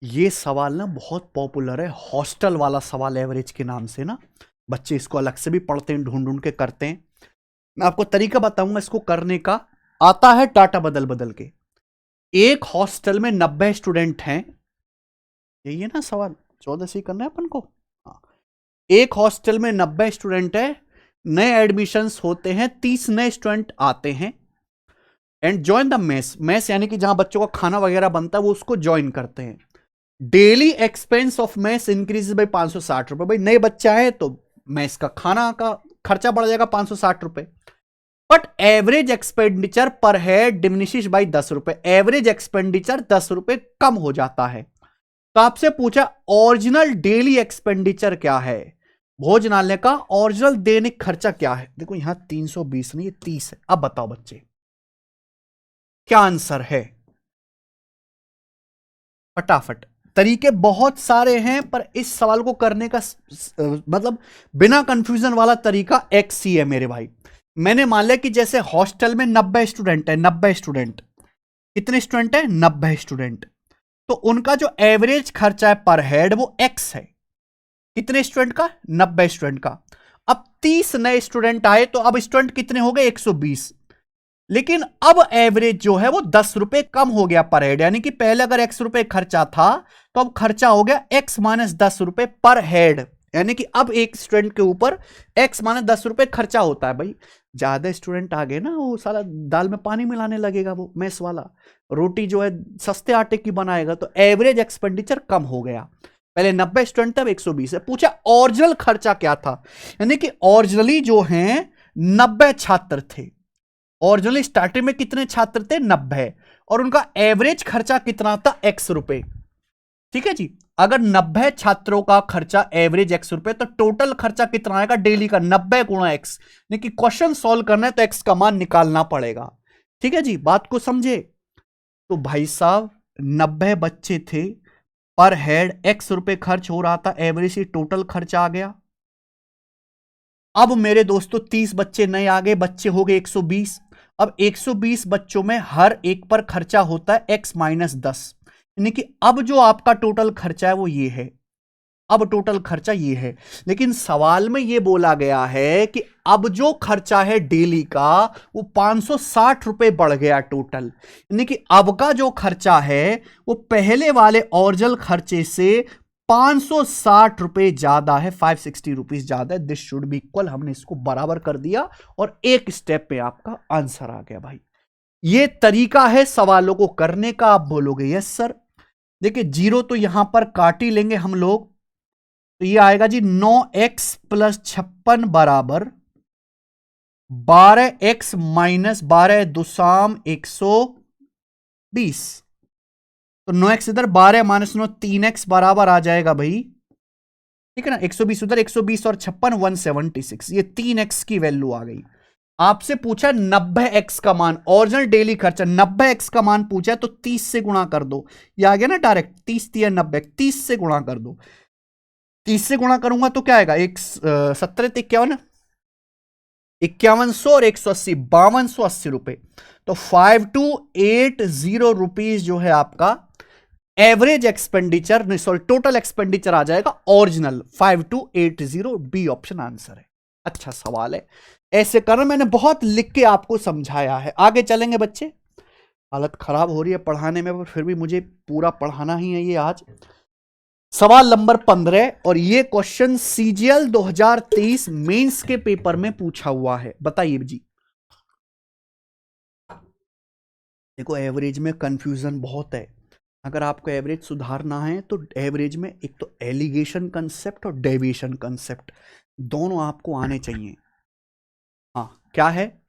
ये सवाल ना बहुत पॉपुलर है, हॉस्टल वाला सवाल एवरेज के नाम से ना, बच्चे इसको अलग से भी पढ़ते हैं, ढूंढ ढूंढ के करते हैं। मैं आपको तरीका बताऊंगा इसको करने का, आता है डाटा बदल बदल के। एक हॉस्टल में 90 स्टूडेंट हैं, यही है ना सवाल, 14 से करना है अपन को। हाँ, एक हॉस्टल में 90 स्टूडेंट है, नए एडमिशंस होते हैं, 30 नए स्टूडेंट आते हैं, and join the mess. Mess यानी कि जहां बच्चों का खाना वगैरह बनता है, वो उसको ज्वाइन करते हैं। Daily expense of mess increase by 560 रुपए। भाई नए बच्चा है तो मेस का खाना का खर्चा बढ़ जाएगा 560 रुपए। बट एवरेज एक्सपेंडिचर पर हेड डिमिनिशिश बाई 10 रुपए। एवरेज एक्सपेंडिचर 10 रुपए कम हो जाता है। तो आपसे पूछा ओरिजिनल डेली एक्सपेंडिचर क्या है, भोजनालय का ओरिजिनल दैनिक खर्चा क्या है। देखो यहां 320 नहीं, 30 है। अब बताओ बच्चे क्या आंसर है, फटाफट। तरीके बहुत सारे हैं, पर इस सवाल को करने का मतलब बिना कंफ्यूजन वाला तरीका एक्स ही है मेरे भाई। मैंने मान लिया कि जैसे हॉस्टल में 90 स्टूडेंट है, 90 स्टूडेंट, कितने स्टूडेंट है? 90 स्टूडेंट। तो उनका जो एवरेज खर्चा है पर हेड वो एक्स है। कितने स्टूडेंट का? 90 स्टूडेंट का। अब 30 नए स्टूडेंट आए तो अब स्टूडेंट कितने हो गए? 120। लेकिन अब एवरेज जो है वो 10 रुपए कम हो गया पर हेड, यानी कि पहले अगर x रुपए खर्चा था तो अब खर्चा हो गया x माइनस 10 रुपए पर हेड, यानी कि अब एक स्टूडेंट के ऊपर x माइनस 10 रुपए खर्चा होता है। भाई ज्यादा स्टूडेंट आ गए ना, वो साला दाल में पानी मिलाने लगेगा, वो मेस वाला रोटी जो है सस्ते आटे की बनाएगा, तो एवरेज एक्सपेंडिचर कम हो गया। पहले 90 स्टूडेंट थे, अब 120 है। पूछा ओरिजिनल खर्चा क्या था, यानी कि ओरिजिनली जो है 90 छात्र थे। ओरिजिनली स्टार्टिंग में कितने छात्र थे? 90। और उनका एवरेज खर्चा कितना था? x रुपए। ठीक है जी। अगर 90 छात्रों का खर्चा एवरेज x रुपए, तो टोटल खर्चा कितना आएगा डेली का? 90 गुणा x। यानी कि क्वेश्चन सॉल्व करना है तो x का मान निकालना पड़ेगा। ठीक है जी, बात को समझे। तो भाई साहब 90 बच्चे थे, पर हेड x रुपए खर्च हो रहा था, एवरेज से टोटल खर्चा आ गया। अब मेरे दोस्तों 30 बच्चे नए आ गए, बच्चे हो गए 120। अब 120 बच्चों में हर एक पर खर्चा होता है x माइनस 10, यानी कि अब जो आपका टोटल खर्चा है वो ये है। अब टोटल खर्चा ये है, लेकिन सवाल में ये बोला गया है कि अब जो खर्चा है डेली का वो 560 रुपए बढ़ गया टोटल, यानी कि अब का जो खर्चा है वो पहले वाले ओरिजिनल खर्चे से 560 रुपए ज्यादा है, 560 रुपीज ज्यादा है। This should be equal. हमने इसको बराबर कर दिया और एक स्टेप पे आपका आंसर आ गया। भाई ये तरीका है सवालों को करने का। आप बोलोगे यस सर। देखिए जीरो तो यहां पर काट ही लेंगे हम लोग, तो ये आएगा जी 9x प्लस 56 बराबर 12x माइनस 12 दुसाम 120। तो 9x इधर, 12 माइनस 9 3x बराबर आ जाएगा भाई। ठीक है ना, 120 उधर, 120 और 56 176, ये 3x की वैल्यू आ गई। आपसे पूछा 90x का मान, ओरिजिनल डेली खर्चा 90x का मान पूछा है, तो 30 से गुणा कर दो। ये आ गया ना डायरेक्ट, 30 या 90, 30 से गुणा कर दो। 30 से गुणा करूंगा तो क्या आएगा? 17 51, 5100 और 180, 5280 रुपए। तो 5280 रुपीज जो है आपका एवरेज एक्सपेंडिचर, नहीं सॉरी टोटल एक्सपेंडिचर आ जाएगा ओरिजिनल 5280। बी ऑप्शन आंसर है। अच्छा सवाल है, ऐसे करना मैंने बहुत लिख के आपको समझाया है। आगे चलेंगे बच्चे, हालत खराब हो रही है पढ़ाने में, पर फिर भी मुझे पूरा पढ़ाना ही है ये आज। सवाल नंबर 15, और ये क्वेश्चन सीजीएल 2023 मेंस के पेपर में पूछा हुआ है। बताइए जी। देखो एवरेज में कंफ्यूजन बहुत है। अगर आपको एवरेज सुधारना है तो एवरेज में एक तो एलिगेशन कंसेप्ट और डेविएशन कंसेप्ट दोनों आपको आने चाहिए। हाँ क्या है?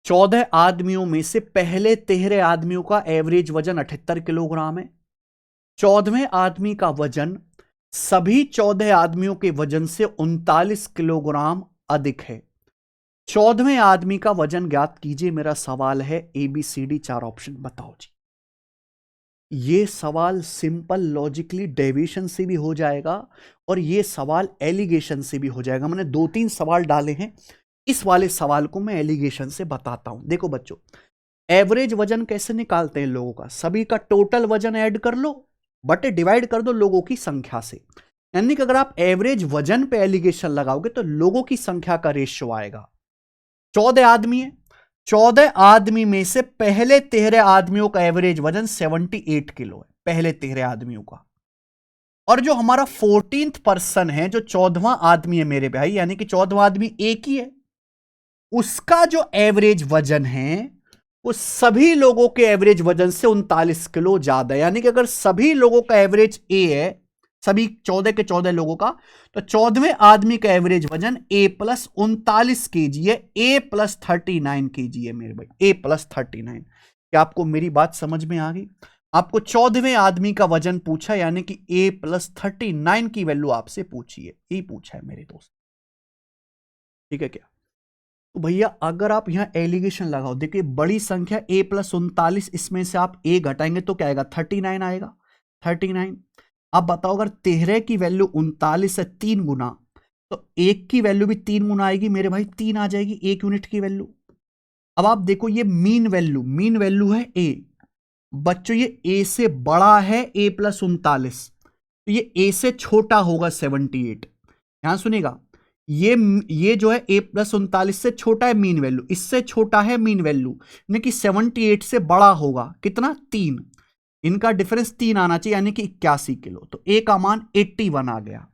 14 आदमियों में से पहले 13 आदमियों का एवरेज वजन 78 किलोग्राम है। 14वें आदमी का वजन सभी 14 आदमियों के वजन से 39 किलोग्राम अधिक है। 14वें आदमी का वजन ज्ञात कीजिए। मेरा सवाल है ABCD 4 ऑप्शन बताओ जी। ये सवाल सिंपल लॉजिकली डेविएशन से भी हो जाएगा और ये सवाल एलिगेशन से भी हो जाएगा। मैंने 2-3 सवाल डाले हैं, इस वाले सवाल को मैं एलिगेशन से बताता हूं। देखो बच्चों, एवरेज वजन कैसे निकालते हैं लोगों का? सभी का टोटल वजन ऐड कर लो, बटे डिवाइड कर दो लोगों की संख्या से। यानी कि अगर आप एवरेज वजन पे एलिगेशन लगाओगे तो लोगों की संख्या का रेशियो आएगा। 14 आदमी है, 14 आदमी में से पहले 13 आदमियों का एवरेज वजन 78 किलो है, पहले 13 आदमियों का। और जो हमारा 14th पर्सन है, जो 14वां आदमी है मेरे भाई, यानी कि 14वां आदमी एक ही है, उसका जो एवरेज वजन है वो सभी लोगों के एवरेज वजन से 39 किलो ज्यादा है। यानी कि अगर सभी लोगों का एवरेज ए है, सभी 14 के 14 लोगों का, तो 14वें आदमी का एवरेज वजन ए प्लस 39 केजी है, ए प्लस 39 केजी है मेरे भाई, ए प्लस 39। क्या आपको मेरी बात समझ में आ गई? आपको 14वें आदमी का वजन पूछा, यानी कि ए प्लस 39 की वैल्यू आपसे पूछी है, ये पूछा है मेरे दोस्त। ठीक है क्या? तो भैया अगर आप यहां एलिगेशन लगाओ, देखिए बड़ी संख्या ए प्लस 39, इसमें से आप ए घटाएंगे तो क्या आएगा? 39 आएगा, 39। अब बताओ अगर 13 की वैल्यू 39 से 3 गुना, तो एक की वैल्यू भी 3 गुना आएगी मेरे भाई, 3 आ जाएगी 1 यूनिट की वैल्यू। अब आप देखो ये मीन वैल्यू है ए। बच्चों ये ए से बड़ा है ए प्लस 39, तो ये ए से छोटा होगा 78। ध्यान सुनिएगा, ये जो है A+39 से छोटा है मीन वैल्यू, इससे छोटा है मीन वैल्यू, यानी कि 78 से बड़ा होगा कितना 3, इनका डिफरेंस 3 आना चाहिए यानी कि 81 किलो। तो ए का मान 81 आ गया,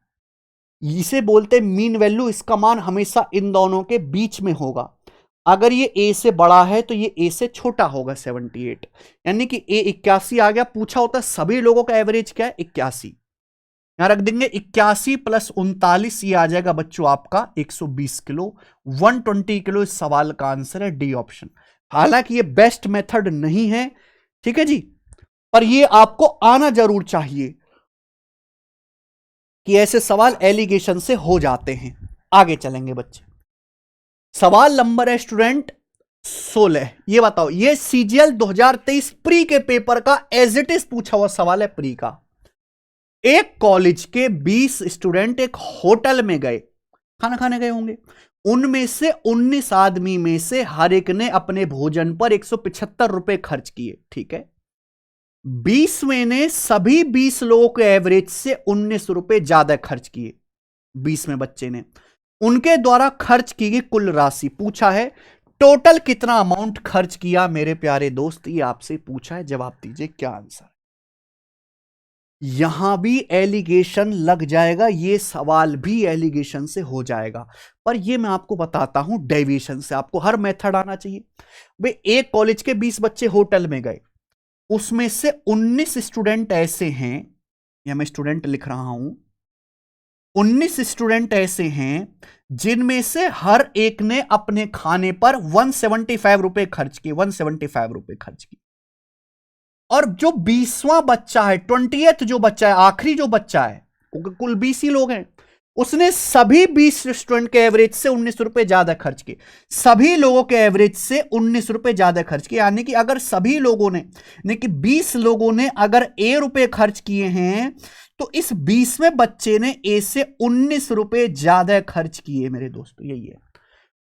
इसे बोलते मीन वैल्यू। इसका मान हमेशा इन दोनों के बीच में होगा। अगर ये ए से बड़ा है तो ये ए से छोटा होगा 78, यानी कि ए 81 आ गया। पूछा होता है सभी लोगों का एवरेज क्या है 81, यहां रख देंगे 81 + 39, ये आ जाएगा बच्चों आपका 120 किलो, 120 किलो। इस सवाल का आंसर है डी ऑप्शन। हालांकि ये बेस्ट मेथड नहीं है, ठीक है जी, पर ये आपको आना जरूर चाहिए कि ऐसे सवाल एलिगेशन से हो जाते हैं। आगे चलेंगे बच्चे, सवाल नंबर है स्टूडेंट 16। ये बताओ, ये सीजीएल 2023 प्री के पेपर का एज इट इज पूछा हुआ सवाल है प्री का। एक कॉलेज के 20 स्टूडेंट एक होटल में गए, खाना खाने गए होंगे। उनमें से 19 आदमी में से हर एक ने अपने भोजन पर 175 रुपए खर्च किए, ठीक है। 20वें ने सभी 20 लोगों के एवरेज से 19 रुपए ज्यादा खर्च किए। 20वें बच्चे ने, उनके द्वारा खर्च की गई कुल राशि पूछा है, टोटल कितना अमाउंट खर्च किया मेरे प्यारे दोस्त, ये आपसे पूछा है। जवाब दीजिए क्या आंसर। यहां भी एलिगेशन लग जाएगा, ये सवाल भी एलिगेशन से हो जाएगा, पर ये मैं आपको बताता हूं डेविएशन से। आपको हर मेथड आना चाहिए। भाई एक कॉलेज के 20 बच्चे होटल में गए, उसमें से 19 स्टूडेंट ऐसे हैं, या मैं स्टूडेंट लिख रहा हूं, 19 स्टूडेंट ऐसे हैं जिनमें से हर एक ने अपने खाने पर 175 रुपए खर्च किए, 175 रुपए खर्च किए। और जो 20वां बच्चा है, 20th जो बच्चा है, आखिरी जो बच्चा है, कुल 20 ही लोग हैं, उसने सभी 20 स्टूडेंट के एवरेज से 19 रुपए ज्यादा खर्च किए। सभी लोगों के एवरेज से 19 रुपए ज्यादा खर्च किए, यानी कि अगर सभी लोगों ने, यानी कि 20 लोगों ने अगर ए रुपए खर्च किए हैं, तो इस 20वें बच्चे ने ए से 19 रुपए ज्यादा खर्च किए। मेरे दोस्तों यही है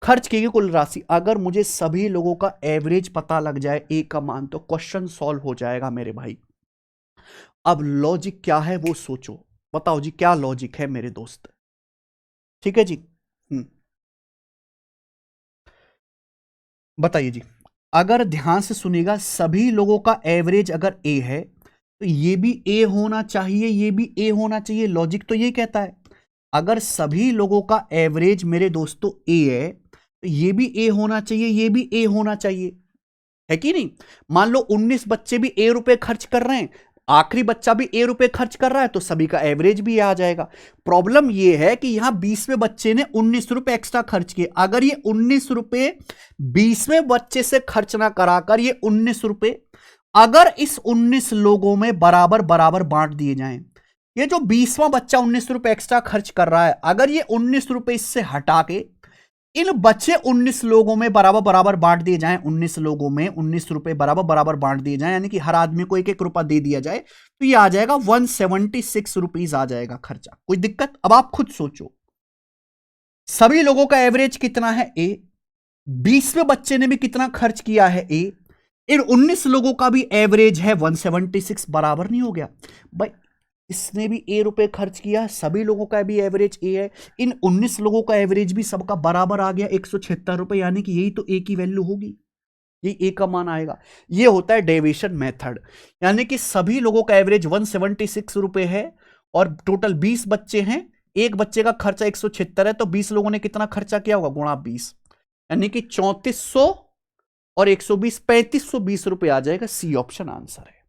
खर्च की गई कुल राशि। अगर मुझे सभी लोगों का एवरेज पता लग जाए ए का मान, तो क्वेश्चन सॉल्व हो जाएगा मेरे भाई। अब लॉजिक क्या है वो सोचो, बताओ जी क्या लॉजिक है मेरे दोस्त, ठीक है जी। बताइए जी, अगर ध्यान से सुनिएगा, सभी लोगों का एवरेज अगर ए है तो ये भी ए होना चाहिए, ये भी ए होना चाहिए। लॉजिक तो ये कहता है, अगर सभी लोगों का एवरेज मेरे दोस्तों ए है तो ये भी ए होना चाहिए, ये भी ए होना चाहिए, है कि नहीं। मान लो 19 बच्चे भी ए रुपए खर्च कर रहे हैं, आखिरी बच्चा भी ए रुपए खर्च कर रहा है, तो सभी का एवरेज भी आ जाएगा। प्रॉब्लम यह है कि यहां 20वें बच्चे ने 19 रुपए एक्स्ट्रा खर्च किए। अगर ये 19 रुपए 20वें बच्चे से खर्च ना कराकर ये 19 रुपए अगर इस 19 लोगों में बराबर बराबर बांट दिए जाएं, ये जो 20वां बच्चा 19 रुपए एक्स्ट्रा खर्च कर रहा है, अगर ये 19 रुपए इससे हटा के इन बच्चे 19 लोगों में बराबर बराबर बांट दिए जाएं, 19 लोगों में 19 रुपए बराबर बराबर बांट दिए जाएं, यानी कि हर आदमी को 1-1 रुपया दे दिया जाए, तो ये आ जाएगा 176 रुपीज आ जाएगा खर्चा। कोई दिक्कत? अब आप खुद सोचो, सभी लोगों का एवरेज कितना है ए, 20वें बच्चे ने भी कितना खर्च किया है ए, इन 19 लोगों का भी एवरेज है 176, बराबर नहीं हो गया भाई। इसने भी ए रुपए खर्च किया, सभी लोगों का भी एवरेज ए है, इन 19 लोगों का एवरेज भी सबका बराबर आ गया 176 रुपए, यानी कि यही तो ए की वैल्यू होगी, ये ए का मान आएगा। ये होता है डेविएशन मेथड, यानी कि सभी लोगों का एवरेज 176 रुपए है और टोटल 20 बच्चे हैं, एक बच्चे का खर्चा 176 है, तो 20 लोगों ने कितना खर्चा किया होगा गुणा 20, यानी कि 3400 और 120 3520 रुपए आ जाएगा। सी ऑप्शन आंसर है।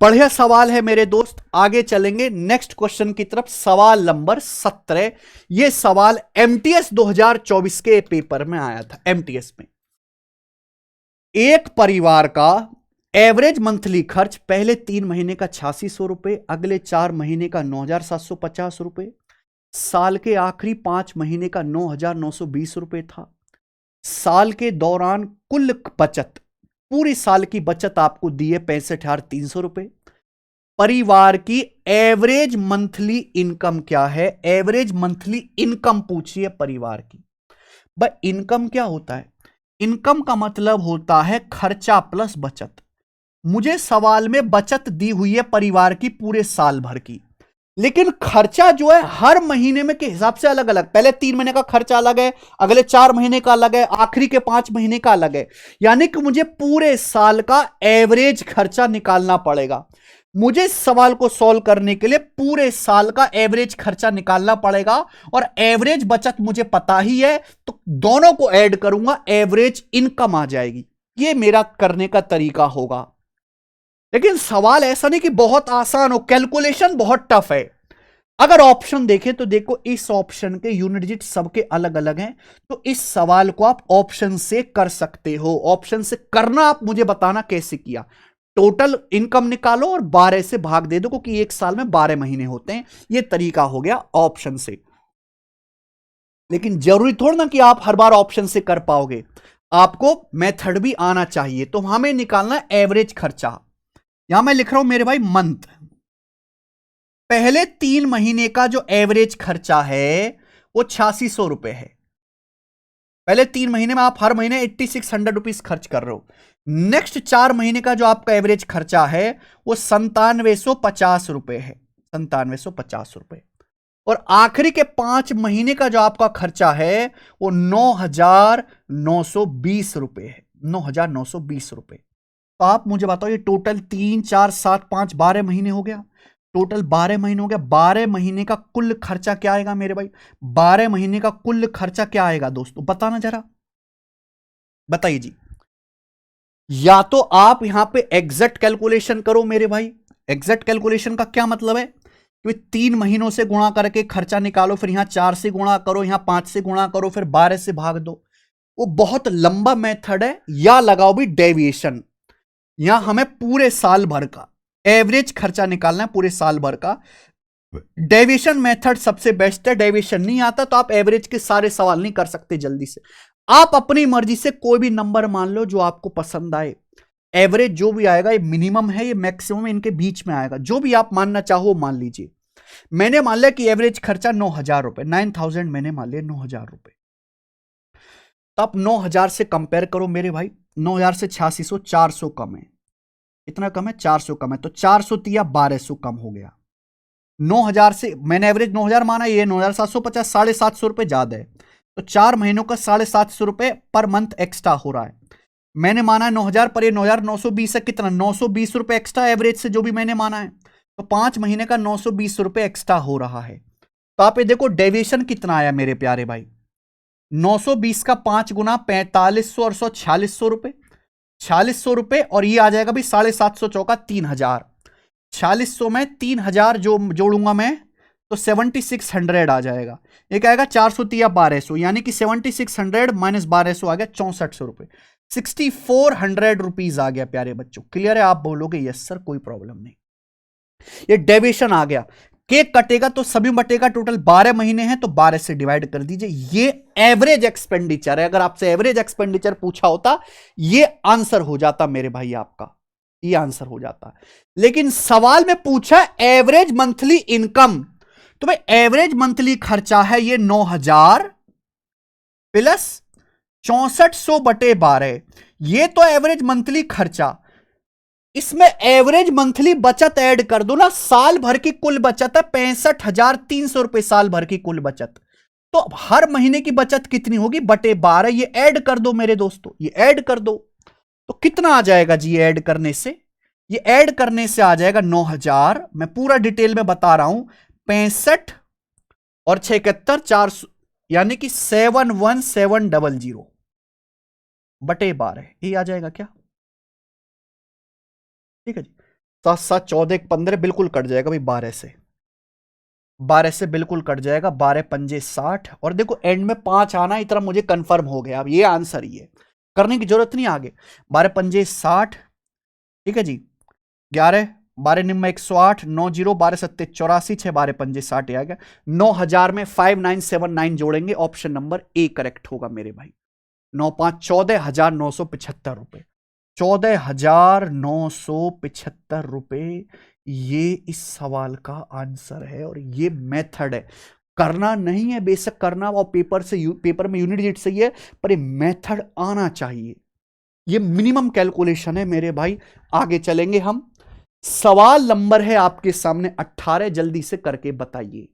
बढ़िया सवाल है मेरे दोस्त। आगे चलेंगे नेक्स्ट क्वेश्चन की तरफ, सवाल नंबर 17। यह सवाल एमटीएस 2024 के पेपर में आया था। एमटीएस में एक परिवार का एवरेज मंथली खर्च पहले 3 महीने का 8600 रुपए, अगले 4 महीने का 9750 रुपए, साल के आखिरी 5 महीने का 9920 रुपए था। साल के दौरान कुल बचत, पूरी साल की बचत आपको दी है 65,300 रुपए। परिवार की एवरेज मंथली इनकम क्या है? एवरेज मंथली इनकम पूछिए परिवार की। भाई इनकम क्या होता है? इनकम का मतलब होता है खर्चा प्लस बचत। मुझे सवाल में बचत दी हुई है परिवार की पूरे साल भर की, लेकिन खर्चा जो है हर महीने में के हिसाब से अलग अलग, पहले 3 महीने का खर्चा अलग है, अगले 4 महीने का अलग है, आखिरी के 5 महीने का अलग है। यानी कि मुझे पूरे साल का एवरेज खर्चा निकालना पड़ेगा। मुझे इस सवाल को सॉल्व करने के लिए पूरे साल का एवरेज खर्चा निकालना पड़ेगा, और एवरेज बचत मुझे पता ही है, तो दोनों को ऐड करूंगा, एवरेज इनकम आ जाएगी। ये मेरा करने का तरीका होगा। लेकिन सवाल ऐसा नहीं कि बहुत आसान हो, कैलकुलेशन बहुत टफ है। अगर ऑप्शन देखें तो देखो, इस ऑप्शन के यूनिट डिजिट सबके अलग अलग हैं, तो इस सवाल को आप ऑप्शन से कर सकते हो। ऑप्शन से करना, आप मुझे बताना कैसे किया। टोटल इनकम निकालो और 12 से भाग दे दो, क्योंकि एक साल में 12 महीने होते हैं। यह तरीका हो गया ऑप्शन से। लेकिन जरूरी थोड़ा ना कि आप हर बार ऑप्शन से कर पाओगे, आपको मेथड भी आना चाहिए। तो हमें निकालना है एवरेज खर्चा। यहां मैं लिख रहा हूं मेरे भाई मंथ, पहले 3 महीने का जो एवरेज खर्चा है वो 8600 रुपए है। पहले 3 महीने में आप हर महीने 8600 रुपीज खर्च कर रहे हो। नेक्स्ट 4 महीने का जो आपका एवरेज खर्चा है वो 9750 रुपए है, 9750 रुपए। और आखिरी के 5 महीने का जो आपका खर्चा है वो 9920 रुपए है, 9920 रुपए। तो आप मुझे बताओ, ये टोटल 3 4 7 5 12 महीने हो गया, टोटल 12 महीने हो गया। 12 महीने का कुल खर्चा क्या आएगा मेरे भाई? 12 महीने का कुल खर्चा क्या आएगा दोस्तों, बताना जरा, बताइए जी। या तो आप यहां पे एग्जैक्ट कैलकुलेशन करो मेरे भाई। एग्जैक्ट कैलकुलेशन का क्या मतलब है कि 3 महीनों से गुणा करके खर्चा निकालो, फिर यहां 4 से गुणा करो, यहां 5 से गुणा करो, फिर 12 से भाग दो। वो बहुत लंबा मेथड है। या लगाओ भी डेविएशन, यहां हमें पूरे साल भर का एवरेज खर्चा निकालना है, पूरे साल भर का। डेविएशन मेथड सबसे बेस्ट है। डेविएशन नहीं आता तो आप एवरेज के सारे सवाल नहीं कर सकते जल्दी से। आप अपनी मर्जी से कोई भी नंबर मान लो जो आपको पसंद आए। एवरेज जो भी आएगा, ये मिनिमम है, ये मैक्सिमम, इनके बीच में आएगा। जो भी आप मानना चाहो मान लीजिए। मैंने मान लिया कि एवरेज खर्चा 9000 रुपए, 9000 मैंने मान लिया 9000 रुपए। तो आप 9000 से कंपेयर करो मेरे भाई। 9000 से 8600, 400 कम है। इतना कम है, 400 कम है, तो 400 तिया 1200 कम हो गया। 9000 से मैंने एवरेज 9000 माना, ये 9750, 750 रुपए ज्यादा है, तो 4 महीनों का 750 रुपए पर मंथ एक्स्ट्रा हो रहा है। मैंने माना है 9000 पर, ये 9920 है, कितना 920 रुपए एक्स्ट्रा एवरेज से, जो भी मैंने माना है। तो 5 महीने का 920 रुपए एक्स्ट्रा हो रहा है। तो आप ये देखो डेविएशन कितना आया मेरे प्यारे भाई। 920 का 5 गुना 4500 और 4600 रुपए, 4600 रुपए, और ये आ जाएगा भी 750 चौका 3000। 4600 में 3000 जो जोड़ूंगा मैं तो 7600 आ जाएगा। एक आएगा 400 तिया 1200, यानी कि 7600 माइनस 1200 आ गया 6400 रुपए। 6400 रुपीज आ गया प्यारे बच्चों। क्लियर है? आप बोलोगे यस सर, कोई प्रॉब्लम नहीं। ये डेविएशन आ गया। केक कटेगा तो सभी बटेगा, टोटल 12 महीने हैं तो 12 से डिवाइड कर दीजिए। ये एवरेज एक्सपेंडिचर है। अगर आपसे एवरेज एक्सपेंडिचर पूछा होता, ये आंसर हो जाता मेरे भाई आपका, ये आंसर हो जाता। लेकिन सवाल में पूछा एवरेज मंथली इनकम, तो भाई एवरेज मंथली खर्चा है ये 9000 प्लस 6400 बटे 12, ये तो एवरेज मंथली खर्चा। इसमें एवरेज मंथली बचत ऐड कर दो ना, साल भर की कुल बचत है 65,300 रुपए, साल भर की कुल बचत। तो हर महीने की बचत कितनी होगी बटे 12, ये ऐड कर दो मेरे दोस्तों, ये ऐड कर दो। तो कितना आ जाएगा जी? ये ऐड करने से, ये ऐड करने से आ जाएगा 9000, मैं पूरा डिटेल में बता रहा हूं, 65 और 76 400, यानी कि 71700 बटे 12, ये आ जाएगा क्या? ठीक है जी। 7 7 14 15 बिल्कुल कट जाएगा भाई, 12 से बिल्कुल कट जाएगा। 12 पंजे 60, और देखो एंड में 5 आना, इतना मुझे कंफर्म हो गया। अब ये आंसर ही है, करने की जरूरत नहीं आगे। 12 पंजे 60, ठीक है जी। 11 12 निम्न 108, 9 0 12 सत्ते 84, 6 12 पंजे 60 आ गया। 9000 में 5979 जोड़ेंगे, ऑप्शन नंबर ए करेक्ट होगा मेरे भाई। 9 5 14,975 रुपए, 14,975 रुपए, ये इस सवाल का आंसर है। और ये मेथड है, करना नहीं है, बेशक करना और पेपर में यूनिट डिजिट सही है, पर ये मेथड आना चाहिए। ये मिनिमम कैलकुलेशन है मेरे भाई। आगे चलेंगे हम। सवाल नंबर है आपके सामने 18, जल्दी से करके बताइए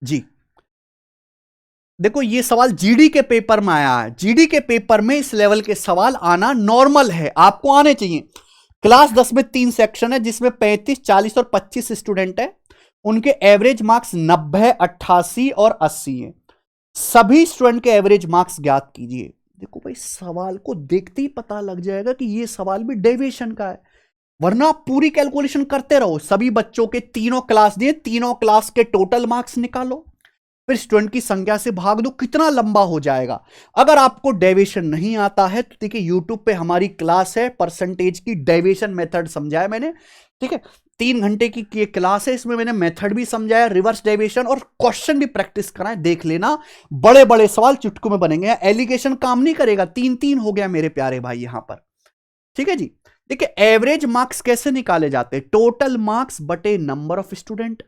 जी। देखो ये सवाल जीडी के पेपर में आया है। जीडी के पेपर में इस लेवल के सवाल आना नॉर्मल है, आपको आने चाहिए। क्लास 10 में 3 सेक्शन है जिसमें 35, 40 और 25 स्टूडेंट है। उनके एवरेज मार्क्स 90, 88 और 80 है। सभी स्टूडेंट के एवरेज मार्क्स ज्ञात कीजिए। देखो भाई सवाल को देखते ही पता लग जाएगा कि ये सवाल भी डेविएशन का है, वरना आप पूरी कैलकुलेशन करते रहो। सभी बच्चों के तीनों क्लास दिए, तीनों क्लास के टोटल मार्क्स निकालो, फिर स्टूडेंट की संख्या से भाग दो, कितना लंबा हो जाएगा। अगर आपको डेविएशन नहीं आता है तो देखिए यूट्यूब पे हमारी क्लास है, परसेंटेज की डेविएशन मेथड समझाया मैंने, ठीक है। 3 घंटे की ये क्लास है, इसमें मैंने मेथड भी समझाया, रिवर्स डेविएशन, और क्वेश्चन भी प्रैक्टिस कराएं, देख लेना। बड़े बड़े सवाल चुटकू में बनेंगे, एलिगेशन काम नहीं करेगा। 3-3 हो गया मेरे प्यारे भाई यहां पर, ठीक है जी। देखिए एवरेज मार्क्स कैसे निकाले जाते हैं, टोटल मार्क्स बटे नंबर ऑफ स्टूडेंट,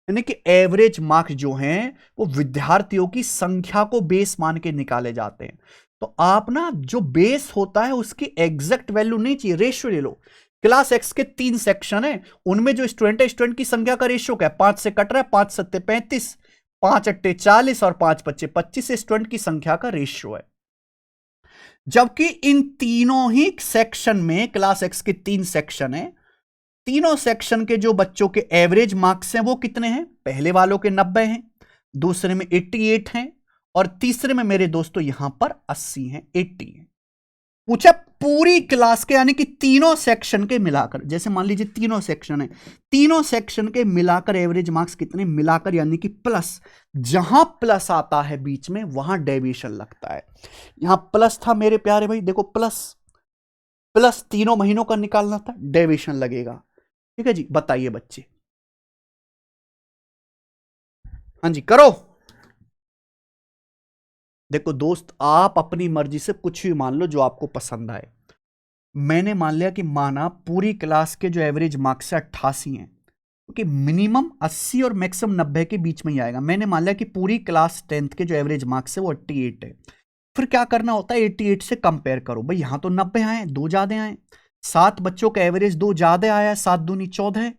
यानी कि एवरेज मार्क्स जो हैं वो विद्यार्थियों की संख्या को बेस मान के निकाले जाते हैं। तो आप ना जो बेस होता है उसकी एग्जैक्ट वैल्यू नहीं चाहिए, रेशियो ले लो। क्लास एक्स के 3 सेक्शन है, उनमें जो स्टूडेंट है, स्टूडेंट की संख्या का रेशियो क्या है, 5 से कट रहा है, 5 सत्ते 35, 5 अट्टे 40 और 5 पच्चे 25 स्टूडेंट की संख्या का रेशियो है। जबकि इन तीनों ही सेक्शन में, क्लास एक्स के 3 सेक्शन है, तीनों सेक्शन के जो बच्चों के एवरेज मार्क्स हैं वो कितने हैं, पहले वालों के 90 हैं, दूसरे में 88 हैं, और तीसरे में मेरे दोस्तों यहां पर 80 हैं, 80 हैं। पूछा पूरी क्लास के, यानी कि तीनों सेक्शन के मिलाकर, जैसे मान लीजिए तीनों सेक्शन है, तीनों सेक्शन के मिलाकर एवरेज मार्क्स कितने, मिलाकर यानी कि प्लस, जहां प्लस आता है बीच में वहां डेविएशन लगता है। यहां प्लस था मेरे प्यारे भाई, देखो प्लस प्लस तीनों महीनों का निकालना था, डेविएशन लगेगा, ठीक है जी। बताइए बच्चे, हाँ जी करो। देखो दोस्त, आप अपनी मर्जी से कुछ भी मान लो जो आपको पसंद आए। मैंने मान लिया कि माना पूरी क्लास के जो एवरेज मार्क्स है 88 हैं, क्योंकि मिनिमम 80 और मैक्सिमम 90 के बीच में ही आएगा। मैंने मान लिया कि पूरी क्लास 10th के जो एवरेज मार्क्स है वो 88 है। फिर क्या करना होता है, 88 से कंपेयर करो। भाई यहां तो 90 आए, 2 ज्यादा आए, 7 बच्चों का एवरेज 2 ज्यादा आया, 7 दूनी 14 है।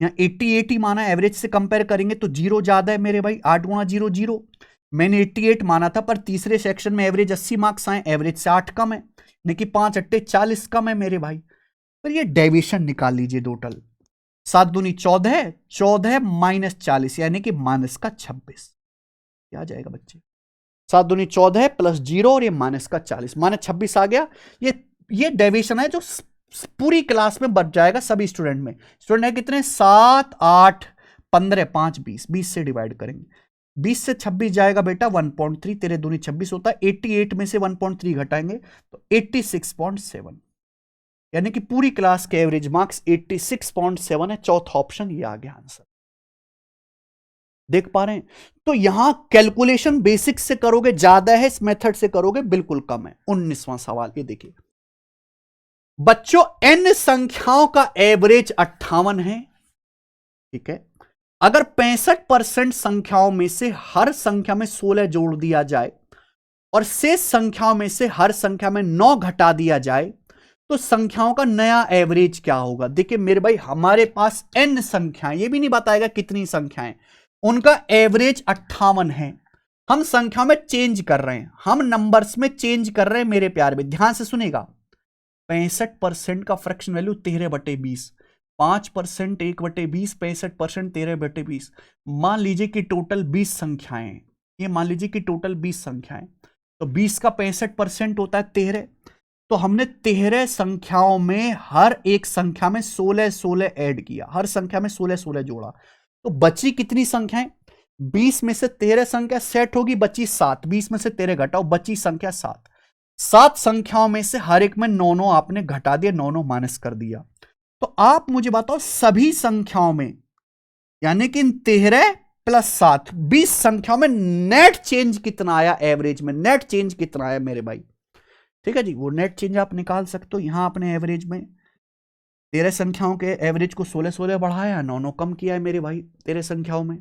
यहाँ 88 ही माना, एवरेज से कंपेयर करेंगे तो 0 ज्यादा है मेरे भाई, 8 गुणा 0 0। मैंने 88 माना था, पर तीसरे सेक्शन में एवरेज 80 मार्क्स आए, एवरेज से 8 कम है, यानी कि 5 अट्टे 40 कम है मेरे भाई। फिर ये डेविएशन निकाल लीजिए, टोटल 7 दूनी 14, 14 माइनस 40 यानी कि माइनस का 26। क्या आ जाएगा बच्चे, 7 दूनी 14 प्लस 0 और ये माइनस का 40, माइनस 26 आ गया। ये डेविएशन है जो पूरी क्लास में बच जाएगा सभी स्टूडेंट में। स्टूडेंट है कितने, 7, 8, 15, 5, 20, 20 से डिवाइड करेंगे, 20 से 26 जाएगा बेटा 1.3, तेरे दूनी 26 होता है, 88 में से 1.3 घटाएंगे तो 86.7, यानी कि पूरी क्लास के एवरेज मार्क्स 86.7 है। चौथा ऑप्शन ये आ गया आंसर, देख पा रहे हैं। तो यहां कैलकुलेशन बेसिक से करोगे ज्यादा है, इस मेथड से करोगे बिल्कुल कम है। 19वां सवाल ये देखिए बच्चों, n संख्याओं का एवरेज 58 है, ठीक है। अगर 65% संख्याओं में से हर संख्या में 16 जोड़ दिया जाए और शेष संख्याओं में से हर संख्या में 9 घटा दिया जाए तो संख्याओं का नया एवरेज क्या होगा। देखिए मेरे भाई, हमारे पास n संख्याएं, ये भी नहीं बताएगा कितनी संख्याएं, उनका एवरेज 58 है। हम संख्या में चेंज कर रहे हैं, हम नंबर्स में चेंज कर रहे हैं मेरे प्यार में, ध्यान से सुनेगा। 65% का फ्रैक्शन वैल्यू 13/20, 5% 1/20, 65% 13/20। मान लीजिए कि टोटल 20 संख्याएं, ये मान लीजिए कि टोटल 20 संख्याएं, तो 20 का 65% होता है 13। तो हमने 13 संख्याओं में हर एक संख्या में 16-16 ऐड किया, हर संख्या में 16-16 जोड़ा, तो बची कितनी संख्याएं, 20 में से 13 संख्या सेट होगी, बची 7, 20 में से 13 घटाओ, बची संख्या 7। 7 संख्याओं में से हर एक में 9-9 आपने घटा दिया, 9-9 माइनस कर दिया। तो आप मुझे बताओ सभी संख्याओं में, यानी कि 13 प्लस 7, 20 संख्याओं में नेट चेंज कितना आया, एवरेज में नेट चेंज कितना आया मेरे भाई, ठीक है जी। वो नेट चेंज आप निकाल सकते हो। यहां आपने एवरेज में 13 संख्याओं के एवरेज को 16-16 बढ़ाया, 9-9 कम किया है मेरे भाई 13 संख्याओं में।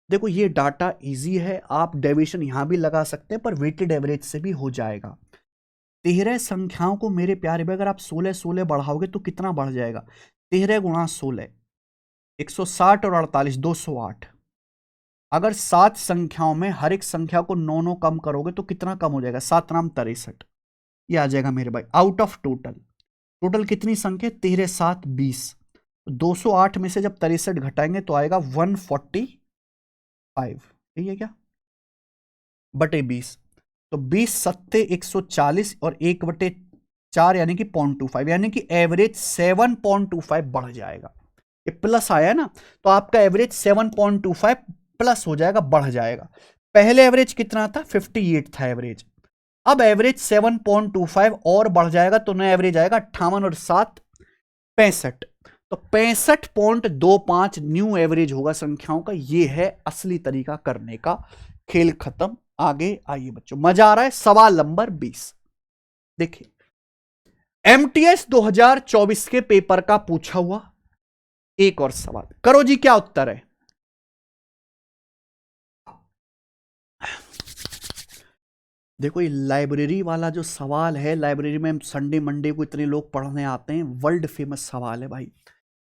देखो ये डाटा इजी है, आप डेविएशन यहां भी लगा सकते हैं, पर वेटेड एवरेज से भी हो जाएगा। 13 संख्याओं को मेरे प्यारे भाई अगर आप 16 बढ़ाओगे तो कितना बढ़ जाएगा? 13 गुणा 16 160 और 48 208। अगर 7 संख्याओं में हर एक संख्या को 9 कम करोगे तो कितना कम हो जाएगा? 7 नाम 63। ये आ जाएगा मेरे भाई आउट ऑफ टोटल। टोटल कितनी संख्या? 13 7 20। 208 में से जब 63 घटाएंगे तो आएगा 145। यही है क्या? बटे 20। तो 20 सत्ते 140 और 1/4 यानी कि 0.25, यानी कि एवरेज 7.25 बढ़ जाएगा। ये प्लस आया है ना, तो आपका एवरेज 7.25 प्लस हो जाएगा, बढ़ जाएगा। पहले एवरेज कितना था? 58 था एवरेज। अब एवरेज 7.25 और बढ़ जाएगा तो नया एवरेज आएगा 58 और 7 65। तो 65.25 न्यू एवरेज होगा संख्याओं का। ये है असली तरीका करने का। खेल खत्म। आगे आइए बच्चों, मजा आ रहा है। सवाल नंबर 20 देखिए, एमटीएस 2024 के पेपर का पूछा हुआ एक और सवाल। करो जी, क्या उत्तर है? देखो, ये लाइब्रेरी वाला जो सवाल है, लाइब्रेरी में संडे मंडे को इतने लोग पढ़ने आते हैं। वर्ल्ड फेमस सवाल है भाई।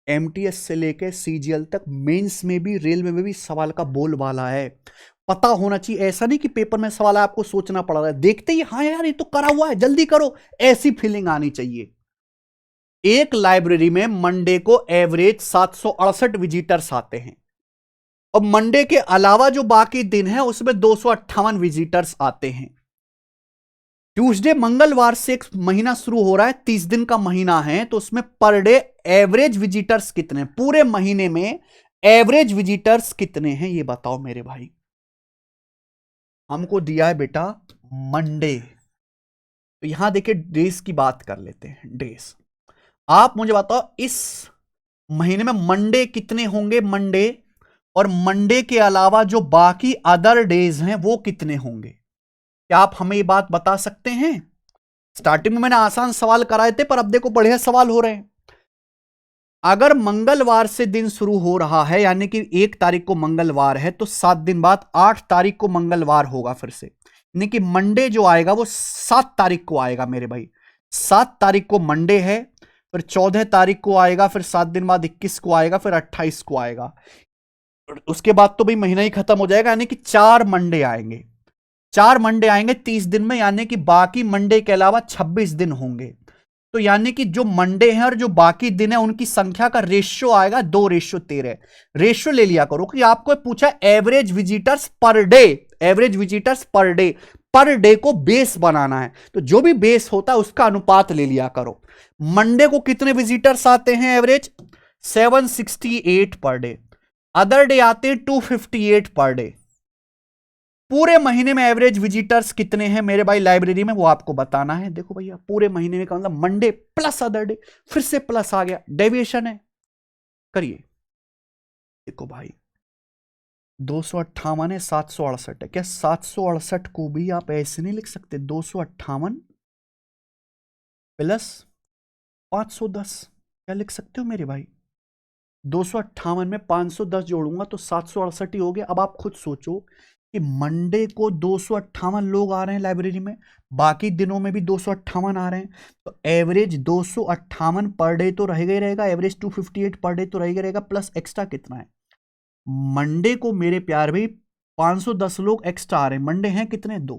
एमटीएस से लेके सीजीएल तक, मेंस में भी, रेलवे में भी सवाल का बोलबाला है। पता होना चाहिए। ऐसा नहीं कि पेपर में सवाल है आपको सोचना पड़ रहा है, देखते ही हाँ यार ये तो करा हुआ है जल्दी करो, ऐसी फीलिंग आनी चाहिए। एक लाइब्रेरी में मंडे को एवरेज 768 विजिटर्स आते हैं और मंडे के अलावा जो बाकी दिन है उसमें 258 विजिटर्स आते हैं। ट्यूसडे मंगलवार से एक महीना शुरू हो रहा है, 30 दिन का महीना है, तो उसमें पर डे एवरेज विजिटर्स कितने? पूरे महीने में एवरेज विजिटर्स कितने हैं ये बताओ मेरे भाई। हमको दिया है बेटा मंडे, तो यहां देखिए डेज की बात कर लेते हैं। डेज आप मुझे बताओ इस महीने में मंडे कितने होंगे? मंडे और मंडे के अलावा जो बाकी अदर डेज हैं वो कितने होंगे? क्या आप हमें ये बात बता सकते हैं? स्टार्टिंग में मैंने आसान सवाल कराए थे, पर अब देखो बढ़िया सवाल हो रहे हैं। अगर मंगलवार से दिन शुरू हो रहा है, यानी कि 1 तारीख को मंगलवार है, तो 7 दिन बाद 8 तारीख को मंगलवार होगा फिर से, यानी कि मंडे जो आएगा वो 7 तारीख को आएगा मेरे भाई। 7 तारीख को मंडे है, फिर 14 तारीख को आएगा, फिर 7 दिन बाद 21 को आएगा, फिर 28 को आएगा। उसके बाद तो भाई महीना ही खत्म हो जाएगा, यानी कि 4 मंडे आएंगे। 4 मंडे आएंगे 30 दिन में, यानी कि बाकी मंडे के अलावा 26 दिन होंगे। तो यानी कि जो मंडे हैं और जो बाकी दिन है उनकी संख्या का रेशियो आएगा 2:13। रेशियो ले लिया करो कि आपको पूछा average visitors per day. Average visitors per day, per day को बेस बनाना है, तो जो भी बेस होता है उसका अनुपात ले लिया करो। मंडे को कितने विजिटर्स आते हैं? Average 768 per day. Other day आते हैं 258 पर डे। पूरे महीने में एवरेज विजिटर्स कितने हैं मेरे भाई लाइब्रेरी में, वो आपको बताना है। देखो भैया पूरे महीने में का मतलब मंडे प्लस अदर डे, फिर से प्लस आ गया, डेविएशन है, करिए। देखो भाई 258 है, 768 है। क्या 768 को भी आप ऐसे नहीं लिख सकते? 258 प्लस 510, क्या लिख सकते हो मेरे भाई? 258 में 510 जोड़ूंगा तो 768 ही हो गया। अब आप खुद सोचो कि मंडे को 258 लोग आ रहे हैं लाइब्रेरी में, बाकी दिनों में भी 258 आ रहे हैं, तो एवरेज 258 पर डे तो रहेगा ही रहेगा, एवरेज 258 पर डे तो रहेगा रहेगा, प्लस एक्स्ट्रा कितना है? मंडे को मेरे प्यार भाई 510 लोग एक्स्ट्रा आ रहे हैं। मंडे हैं कितने? 2,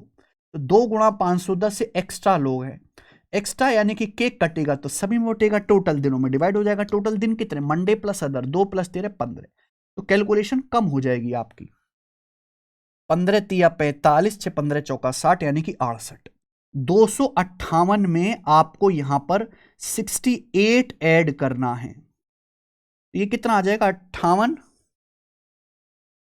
तो 2 गुणा 510 से एक्स्ट्रा लोग हैं। एक्स्ट्रा यानी कि केक कटेगा तो सभी में उठेगा, टोटल दिनों में डिवाइड हो जाएगा। टोटल दिन कितने? Monday plus other, 2 + 13 15। तो कैलकुलेशन कम हो जाएगी आपकी। 15 तिया 45, 6 15 चौका 60, यानी कि 68। 258 में आपको यहां पर 68 ऐड करना है, ये कितना आ जाएगा? 58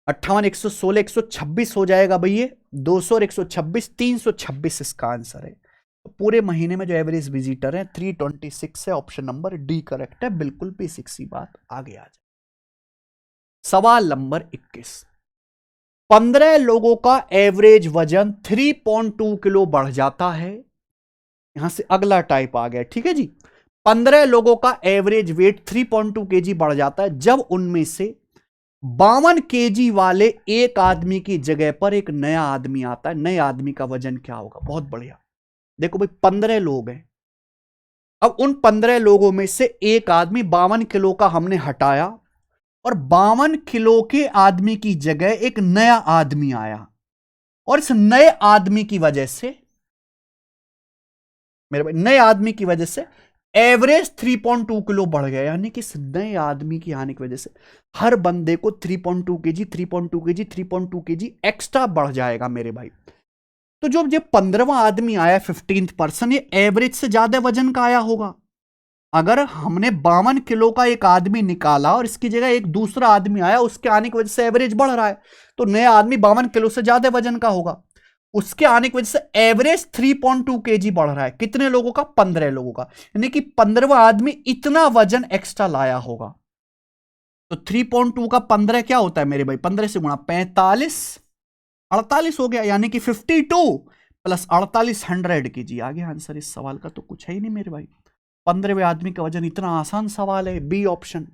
116 126 हो जाएगा भैया। 200 और 126 326 इसका आंसर है। तो पूरे महीने में जो एवरेज विजिटर है 326 है। ऑप्शन नंबर डी करेक्ट है, बिल्कुल बेसिक सी बात। आगे आ जाए सवाल नंबर 21। 15 लोगों का एवरेज वजन 3.2 किलो बढ़ जाता है। यहां से अगला टाइप आ गया, ठीक है जी। 15 लोगों का एवरेज वेट 3.2 केजी बढ़ जाता है जब उनमें से 52 केजी वाले एक आदमी की जगह पर एक नया आदमी आता है। नए आदमी का वजन क्या होगा? बहुत बढ़िया। देखो भाई 15 लोग हैं। अब उन 15 लोगों में से एक आदमी 52 किलो का हमने हटाया और 52 किलो के आदमी की जगह एक नया आदमी आया, और इस नए आदमी की वजह से, मेरे भाई नए आदमी की वजह से एवरेज 3.2 किलो बढ़ गया। यानी कि इस नए आदमी की आने की वजह से हर बंदे को 3.2 केजी 3.2 केजी 3.2 केजी एक्स्ट्रा बढ़ जाएगा मेरे भाई। तो जो ये 15वां आदमी आया 15th पर्सन, ये एवरेज से ज्यादा वजन का आया होगा। अगर हमने 52 किलो का एक आदमी निकाला और इसकी जगह एक दूसरा आदमी आया, उसके आने की वजह से एवरेज बढ़ रहा है, तो नया आदमी 52 किलो से ज्यादा वजन का होगा। उसके आने की वजह से एवरेज 3.2 केजी बढ़ रहा है। कितने लोगों का? 15 लोगों का। यानी कि 15वां आदमी इतना वजन एक्स्ट्रा लाया होगा। तो 3.2 का 15 क्या होता है मेरे भाई? 15 से गुणा 45, 48 हो गया। यानी कि 52 प्लस 48 100 केजी आ गया आंसर। इस सवाल का तो कुछ है ही नहीं मेरे भाई। 15वें आदमी का वजन, इतना आसान सवाल है, बी ऑप्शन।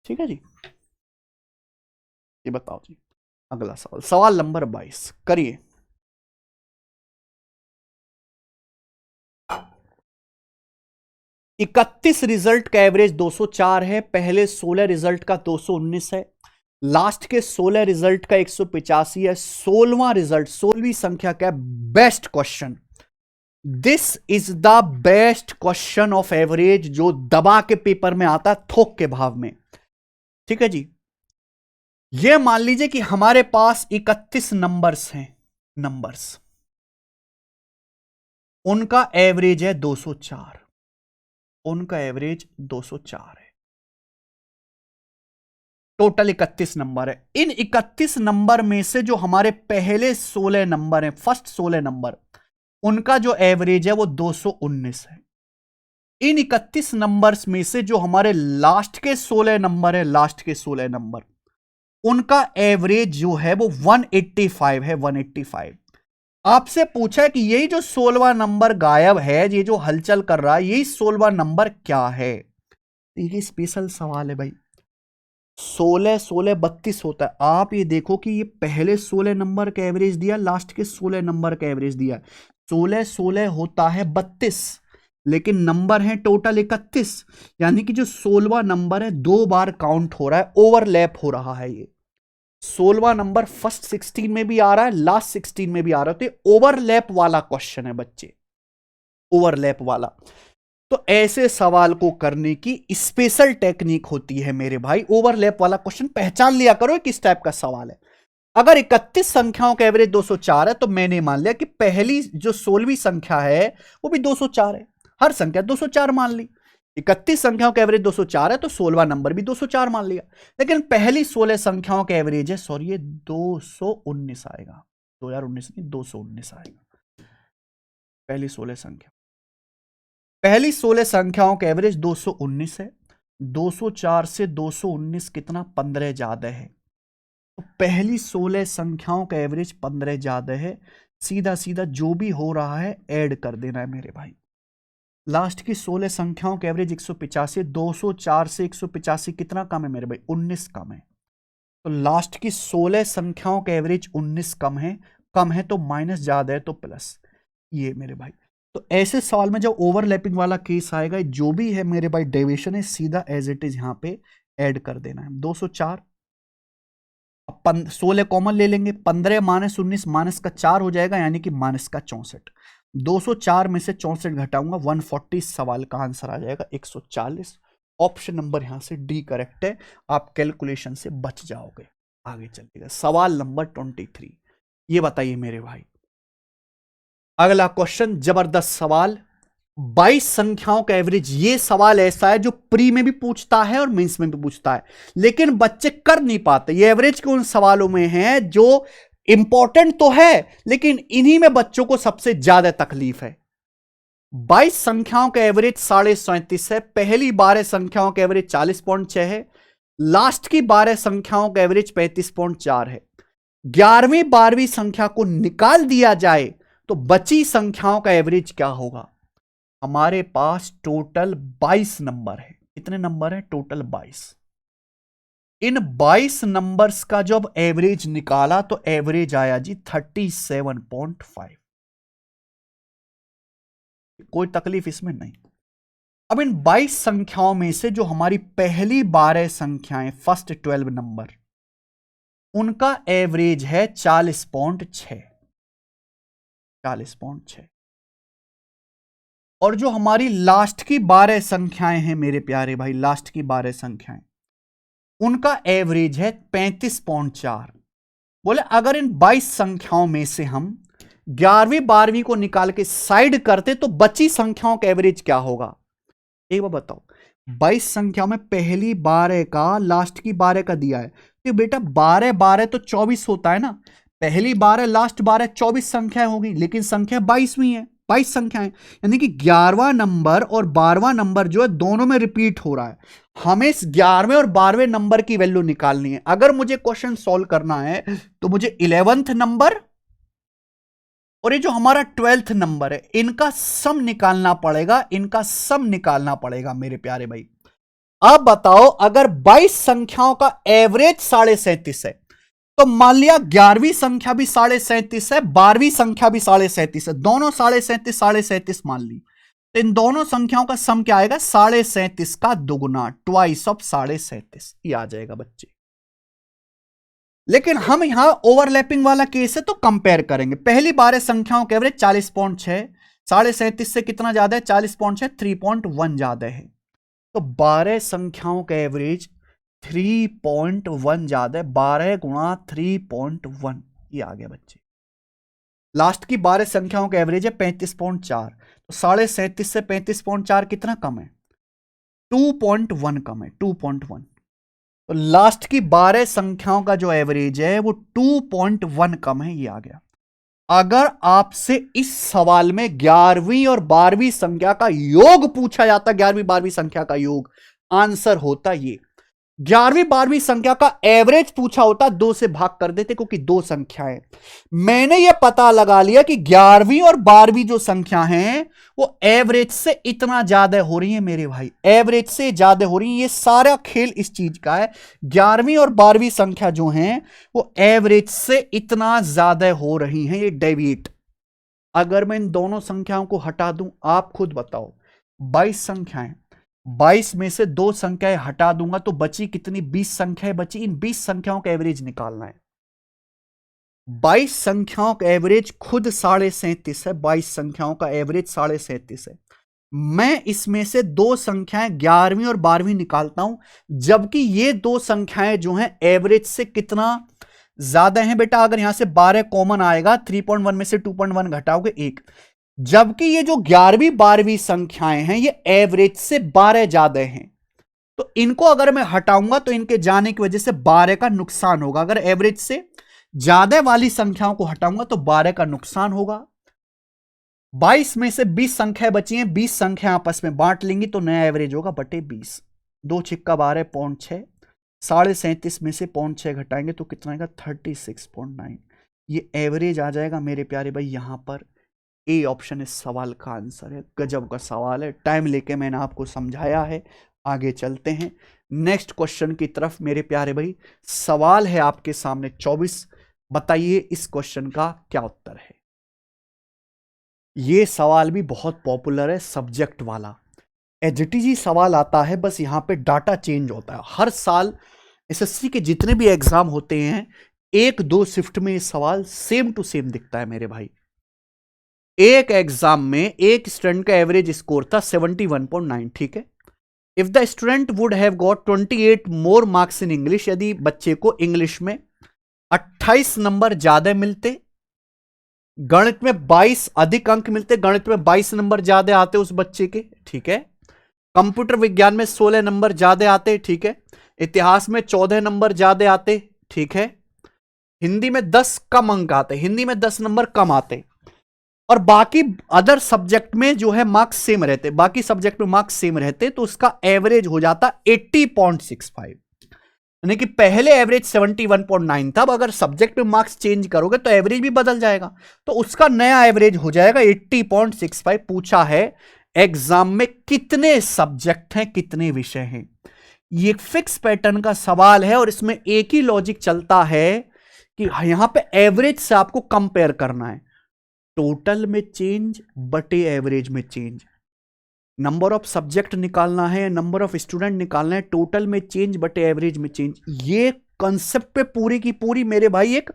ठीक है जी, ये बताओ जी। अगला सवाल, सवाल नंबर 22 करिए। इकतीस रिजल्ट का एवरेज 204 है, पहले 16 रिजल्ट का 219 है, लास्ट के 16 रिजल्ट का 185 है, 16वां रिजल्ट 16वीं संख्या का best question. This is the best question of average जो दबा के पेपर में आता है, थोक के भाव में। ठीक है जी, यह मान लीजिए कि हमारे पास 31 नंबर्स हैं, नंबर्स, उनका एवरेज है 204, उनका एवरेज 204 है। टोटल 31 नंबर है। इन 31 नंबर में से जो हमारे पहले 16 नंबर हैं, फर्स्ट 16 नंबर, उनका जो एवरेज है वो 219 है। इन 31 नंबर्स में से जो हमारे लास्ट के 16 नंबर है, लास्ट के 16 नंबर, उनका एवरेज जो है वो 185 है, 185। आपसे पूछा है कि यही जो 16वां नंबर गायब है, ये जो हलचल कर रहा है, यही 16वां नंबर क्या है? ये स्पेशल सवाल है भाई। 16 16 32 होता है। आप ये देखो कि ये पहले 16 नंबर का एवरेज दिया, लास्ट के 16 नंबर का एवरेज दिया। 16 16 होता है 32, लेकिन नंबर है टोटल 31। यानी कि जो 16वां नंबर है 2 बार काउंट हो रहा है, ओवरलैप हो रहा है। ये 16वां नंबर फर्स्ट 16 में भी आ रहा है, लास्ट 16 में भी आ रहा है। तो ओवरलैप वाला क्वेश्चन है बच्चे, ओवरलैप वाला। तो ऐसे सवाल को करने की स्पेशल टेक्निक होती है मेरे भाई। ओवरलैप वाला क्वेश्चन पहचान लिया करो किस टाइप का सवाल है। अगर 31 संख्याओं का एवरेज 204 है तो मैंने मान लिया कि पहली जो 16वीं संख्या है वो भी 204 है। हर संख्या 204 मान ली। 31 संख्याओं का एवरेज 204 है तो 16वां नंबर भी 204 मान लिया। लेकिन पहली 16 संख्याओं का एवरेज है, सॉरी, ये 219 आएगा, 2019 नहीं, 219 आएगा। पहली 16 संख्या, पहली 16 संख्याओं का एवरेज 219 है। 204 से 219 कितना? 15 ज्यादा है। तो पहली 16 संख्याओं का एवरेज 15 ज्यादा है। सीधा सीधा जो भी हो रहा है ऐड कर देना है मेरे भाई। लास्ट की 16 संख्याओं का एवरेज 185, 204 से 185 कितना कम है मेरे भाई? 19 कम है। तो लास्ट की 16 संख्याओं का एवरेज 19 कम है, कम है तो माइनस ज्यादा है तो प्लस, ये मेरे भाई। तो ऐसे सवाल में जब ओवरलैपिंग वाला केस आएगा, जो भी है मेरे भाई डेविएशन है, सीधा एज इट इज यहां पे ऐड कर देना है। 204, 16 कॉमन ले लेंगे, 15 माइनस 19 माइनस का 4 हो जाएगा, यानी कि माइनस का 64। 204 में से 64 घटाऊंगा 140, सवाल का आंसर आ जाएगा 140। ऑप्शन नंबर यहां से डी करेक्ट है। आप कैलकुलेशन से बच जाओगे। आगे चलिएगा, सवाल नंबर 23। ये बताइए मेरे भाई, अगला क्वेश्चन जबरदस्त सवाल, 22 संख्याओं का एवरेज। ये सवाल ऐसा है जो प्री में भी पूछता है और मेंस में भी पूछता है, लेकिन बच्चे कर नहीं पाते। ये एवरेज के उन सवालों में है जो इंपॉर्टेंट तो है, लेकिन इन्हीं में बच्चों को सबसे ज्यादा तकलीफ है। 22 संख्याओं का एवरेज 37.5 है, पहली 12 संख्याओं का एवरेज 40.6 है, लास्ट की 12 संख्याओं का एवरेज 35.4 है। 11वीं 12वीं संख्या को निकाल दिया जाए तो बची संख्याओं का एवरेज क्या होगा? हमारे पास टोटल 22 नंबर है। कितने नंबर है? टोटल 22। इन 22 नंबर्स का जब एवरेज निकाला तो एवरेज आया जी 37.5। कोई तकलीफ इसमें नहीं। अब इन 22 संख्याओं में से जो हमारी पहली 12 संख्याएं, फर्स्ट 12 नंबर, उनका एवरेज है 40.6, 40.6। और जो हमारी लास्ट की 12 संख्याएं हैं मेरे प्यारे भाई, लास्ट की 12 संख्याएं, उनका एवरेज है 35.4। बोले अगर इन 22 संख्याओं में से हम 11वीं 12वीं को निकाल के साइड करते तो बची संख्याओं का एवरेज क्या होगा? एक बार बताओ, 22 संख्याओं में पहली 12 का लास्ट की 12 का दिया है, तो बेटा 12 12 तो 24 होता है ना। पहली 12 लास्ट 12 24 संख्याएं होगी, लेकिन संख्या 22वीं है, 22 संख्याएं, यानी कि 11वां नंबर और 12वां नंबर जो है दोनों में रिपीट हो रहा है। हमें इस 11वें और 12वें नंबर की वैल्यू निकालनी है। अगर मुझे क्वेश्चन सॉल्व करना है तो मुझे 11th नंबर और ये जो हमारा 12th नंबर है, इनका सम निकालना पड़ेगा, इनका सम निकालना पड़ेगा मेरे प्यारे भाई। अब बताओ, अगर 22 संख्याओं का एवरेज 37.5 है, तो मान लिया 11वीं संख्या भी 37.5 है, 12वीं संख्या भी 37.5 है, दोनों 37.5 37.5 मान ली, तो इन दोनों संख्याओं का सम क्या आएगा? 37.5 का दुगुना, ट्वाइस ऑफ 37.5, ये आ जाएगा बच्चे। लेकिन हम यहां ओवरलैपिंग वाला केस है तो कंपेयर करेंगे। पहली 12 संख्याओं के एवरेज 40.6, 37.5 से कितना ज्यादा है? 40.6, 3.1 ज्यादा है। तो 12 संख्याओं का एवरेज 3.1 ज्यादा है, 12 गुणा 3.1, ये आ गया बच्चे। लास्ट की 12 संख्याओं का एवरेज है 35.4, तो 37.5 से 35.4 कितना कम है? 2.1 कम है, 2.1। तो लास्ट की 12 संख्याओं का जो एवरेज है वो 2.1 कम है, ये आ गया। अगर आपसे इस सवाल में 11वीं और 12वीं संख्या का योग पूछा जाता, 11वीं 12वीं संख्या का योग, आंसर होता ये। 11वीं 12वीं संख्या का एवरेज पूछा होता, 2 से भाग कर देते, क्योंकि 2 संख्याएं। मैंने ये पता लगा लिया कि 11वीं और 12वीं जो संख्या हैं वो एवरेज से इतना ज्यादा हो रही है मेरे भाई, एवरेज से ज्यादा हो रही है। ये सारा खेल इस चीज का है, 11वीं और 12वीं संख्या जो हैं वो एवरेज से इतना ज्यादा हो रही हैं, ये डेविएट। अगर मैं इन दोनों संख्याओं को हटा दूं, आप खुद बताओ, 22 संख्याएं, 22 में से 2 संख्याएं हटा दूंगा तो बची कितनी? 20 संख्याएं बची। इन 20 संख्याओं का एवरेज निकालना है। 22 संख्याओं का एवरेज खुद 37.5 है, 22 संख्याओं का एवरेज 37.5 है। मैं इसमें से 2 संख्याएं 11वीं और 12वीं निकालता हूं, जबकि ये 2 संख्याएं जो हैं एवरेज से कितना ज्यादा हैं बेटा? अगर यहां से 12 कॉमन आएगा, 3.1 में से 2.1 घटाओगे 1, जबकि ये जो 11वीं 12वीं संख्याएं हैं ये एवरेज से 12 ज्यादा हैं। तो इनको अगर मैं हटाऊंगा तो इनके जाने की वजह से 12 का नुकसान होगा। अगर एवरेज से ज्यादा वाली संख्याओं को हटाऊंगा तो 12 का नुकसान होगा। 22 में से 20 संख्याएं बची हैं, 20 संख्या आपस में बांट लेंगी तो नया एवरेज होगा बटे 20। 2 छिक्का 12, 0.6, 37.5 में से 0.6 घटाएंगे तो कितना आएगा? 36.9। ये एवरेज आ जाएगा मेरे प्यारे भाई। यहां पर ए ऑप्शन इस सवाल का आंसर है। गजब का सवाल है, टाइम लेके मैंने आपको समझाया है। आगे चलते हैं नेक्स्ट क्वेश्चन की तरफ मेरे प्यारे भाई। सवाल है आपके सामने 24, बताइए इस क्वेश्चन का क्या उत्तर है। ये सवाल भी बहुत पॉपुलर है, सब्जेक्ट वाला एचटीजी सवाल आता है, बस यहां पे डाटा चेंज होता है। हर साल एसएससी के जितने भी एग्जाम होते हैं 1-2 शिफ्ट में ये सवाल सेम टू सेम दिखता है मेरे भाई। एक एग्जाम में एक स्टूडेंट का एवरेज स्कोर था 71.9, ठीक है। If the student would have got 28 more marks in English, यदि बच्चे को इंग्लिश में 28 नंबर ज्यादा मिलते, गणित में 22 अधिक अंक मिलते, गणित में 22 नंबर ज्यादा आते उस बच्चे के, ठीक है। कंप्यूटर विज्ञान में 16 नंबर ज्यादा आते, ठीक है। इतिहास में 14 नंबर ज्यादा आते, ठीक है। हिंदी में 10 कम अंक आते, हिंदी में 10 नंबर कम आते, और बाकी अदर सब्जेक्ट में जो है मार्क्स सेम रहते, बाकी सब्जेक्ट में मार्क्स सेम रहते, तो उसका एवरेज हो जाता 80.65। यानी कि पहले एवरेज 71.9 था, अब अगर सब्जेक्ट में मार्क्स चेंज करोगे तो एवरेज भी बदल जाएगा, तो उसका नया एवरेज हो जाएगा 80.65। पूछा है एग्जाम में कितने सब्जेक्ट हैं, कितने विषय हैं। ये फिक्स पैटर्न का सवाल है और इसमें एक ही लॉजिक चलता है कि यहां पे एवरेज से आपको कंपेयर करना है। टोटल में चेंज बटे एवरेज में चेंज। नंबर ऑफ सब्जेक्ट निकालना है, नंबर ऑफ स्टूडेंट निकालना है, टोटल में चेंज बटे एवरेज में चेंज। ये कॉन्सेप्ट पे पूरी की पूरी मेरे भाई एक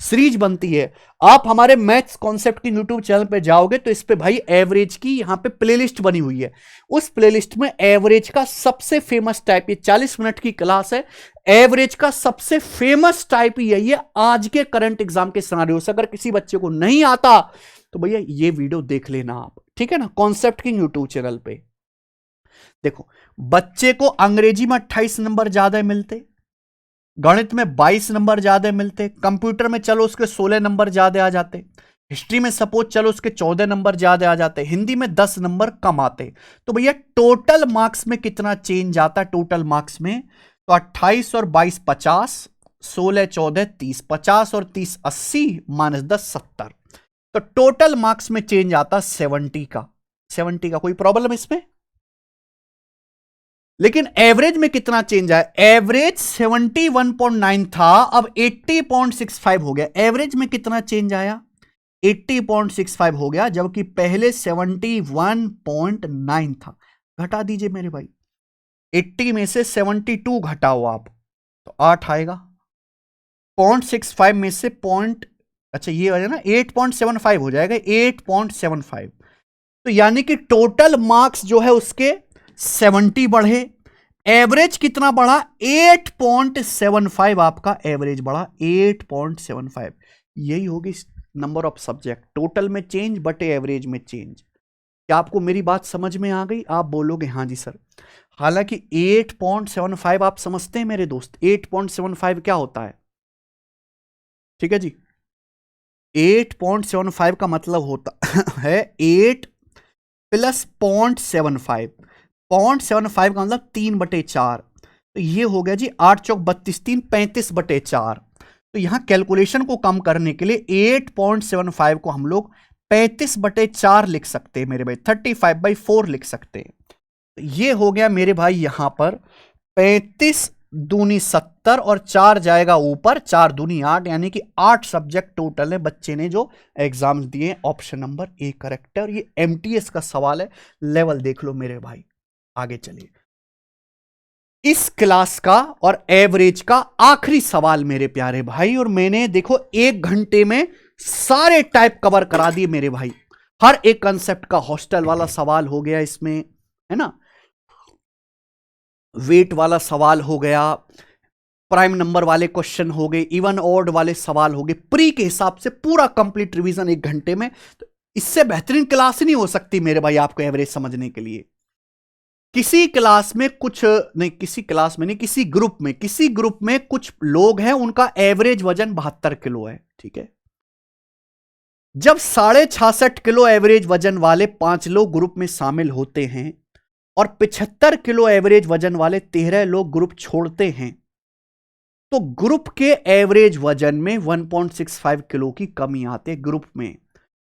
सीरीज बनती है। आप हमारे मैथ्स कॉन्सेप्ट की यूट्यूब चैनल पे जाओगे तो इस पे भाई एवरेज की यहां पे प्लेलिस्ट बनी हुई है। उस प्लेलिस्ट में एवरेज का सबसे फेमस टाइप, ये 40 मिनट की क्लास है, एवरेज का सबसे फेमस टाइप यही है आज के करंट एग्जाम के सिनेरियो से। अगर किसी बच्चे को नहीं आता तो भैया ये वीडियो देख लेना आप, ठीक है ना, कॉन्सेप्ट किंग यूट्यूब चैनल पे। देखो, बच्चे को अंग्रेजी में 28 नंबर ज्यादा मिलते, गणित में 22 नंबर ज्यादा मिलते, कंप्यूटर में चलो उसके 16 नंबर ज्यादा आ जाते, हिस्ट्री में सपोज चलो उसके 14 नंबर ज्यादा आ जाते, हिंदी में 10 नंबर कम आते। तो भैया टोटल मार्क्स में कितना चेंज आता है? टोटल मार्क्स में तो 28 और 22 50, 16 14 30, 50 और 30 80, -10 70। तो टोटल मार्क्स में चेंज आता 70 का। 70 का कोई प्रॉब्लम इसमें? लेकिन एवरेज में कितना चेंज आया? एवरेज 71.9 था, अब 80.65 हो गया। एवरेज में कितना चेंज आया? 80.65 हो गया, जबकि पहले 71.9 था। घटा दीजिए मेरे भाई, 80 में से 72 घटाओ आप तो 8 आएगा। 0.65 में से अच्छा ये वजह ना 8.75 हो जाएगा, 8.75। तो यानी कि टोटल मार्क्स जो है उसके 70 बढ़े, एवरेज कितना बढ़ा? 8.75 आपका एवरेज बढ़ा, 8.75। यही होगी नंबर ऑफ सब्जेक्ट, टोटल में चेंज बटे एवरेज में चेंज। क्या आपको मेरी बात समझ में आ गई? आप बोलोगे हाँ जी सर। हालांकि 8.75 आप समझते हैं मेरे दोस्त, 8.75 क्या होता है? ठीक है जी, 8.75 का मतलब होता है 8 प्लस 0.75। 0.75 का मतलब 3/4। तो ये हो गया जी 8 चौक 32, 3 35/4। तो यहां कैलकुलेशन को कम करने के लिए 8.75 को हम लोग 35/4 लिख सकते हैं मेरे भाई, 35/4 लिख सकते हैं। तो ये हो गया मेरे भाई यहां पर 35 दूनी 70 और 4 जाएगा ऊपर, 4 दूनी 8, यानी कि 8 सब्जेक्ट टोटल है बच्चे ने जो एग्जाम्स दिए। ऑप्शन नंबर ए करेक्ट है। और ये एमटीएस का सवाल है, लेवल देख लो मेरे भाई। आगे चलिए, इस क्लास का और एवरेज का आखिरी सवाल मेरे प्यारे भाई। और मैंने देखो 1 घंटे में सारे टाइप कवर करा दिए मेरे भाई। हर एक कंसेप्ट का हॉस्टल वाला सवाल हो गया इसमें, है ना, वेट वाला सवाल हो गया, प्राइम नंबर वाले क्वेश्चन हो गए, इवन ऑड वाले सवाल हो गए, प्री के हिसाब से पूरा कंप्लीट रिवीजन 1 घंटे में। तो इससे बेहतरीन क्लास ही नहीं हो सकती मेरे भाई आपको एवरेज समझने के लिए। किसी क्लास में कुछ नहीं, किसी क्लास में नहीं, किसी ग्रुप में कुछ लोग हैं उनका एवरेज वजन 72 किलो है, ठीक है। जब 66.5 किलो एवरेज वजन वाले 5 लोग ग्रुप में शामिल होते हैं और 75 किलो एवरेज वजन वाले 13 लोग ग्रुप छोड़ते हैं, तो ग्रुप के एवरेज वजन में 1.65 किलो की कमी आती है ग्रुप में।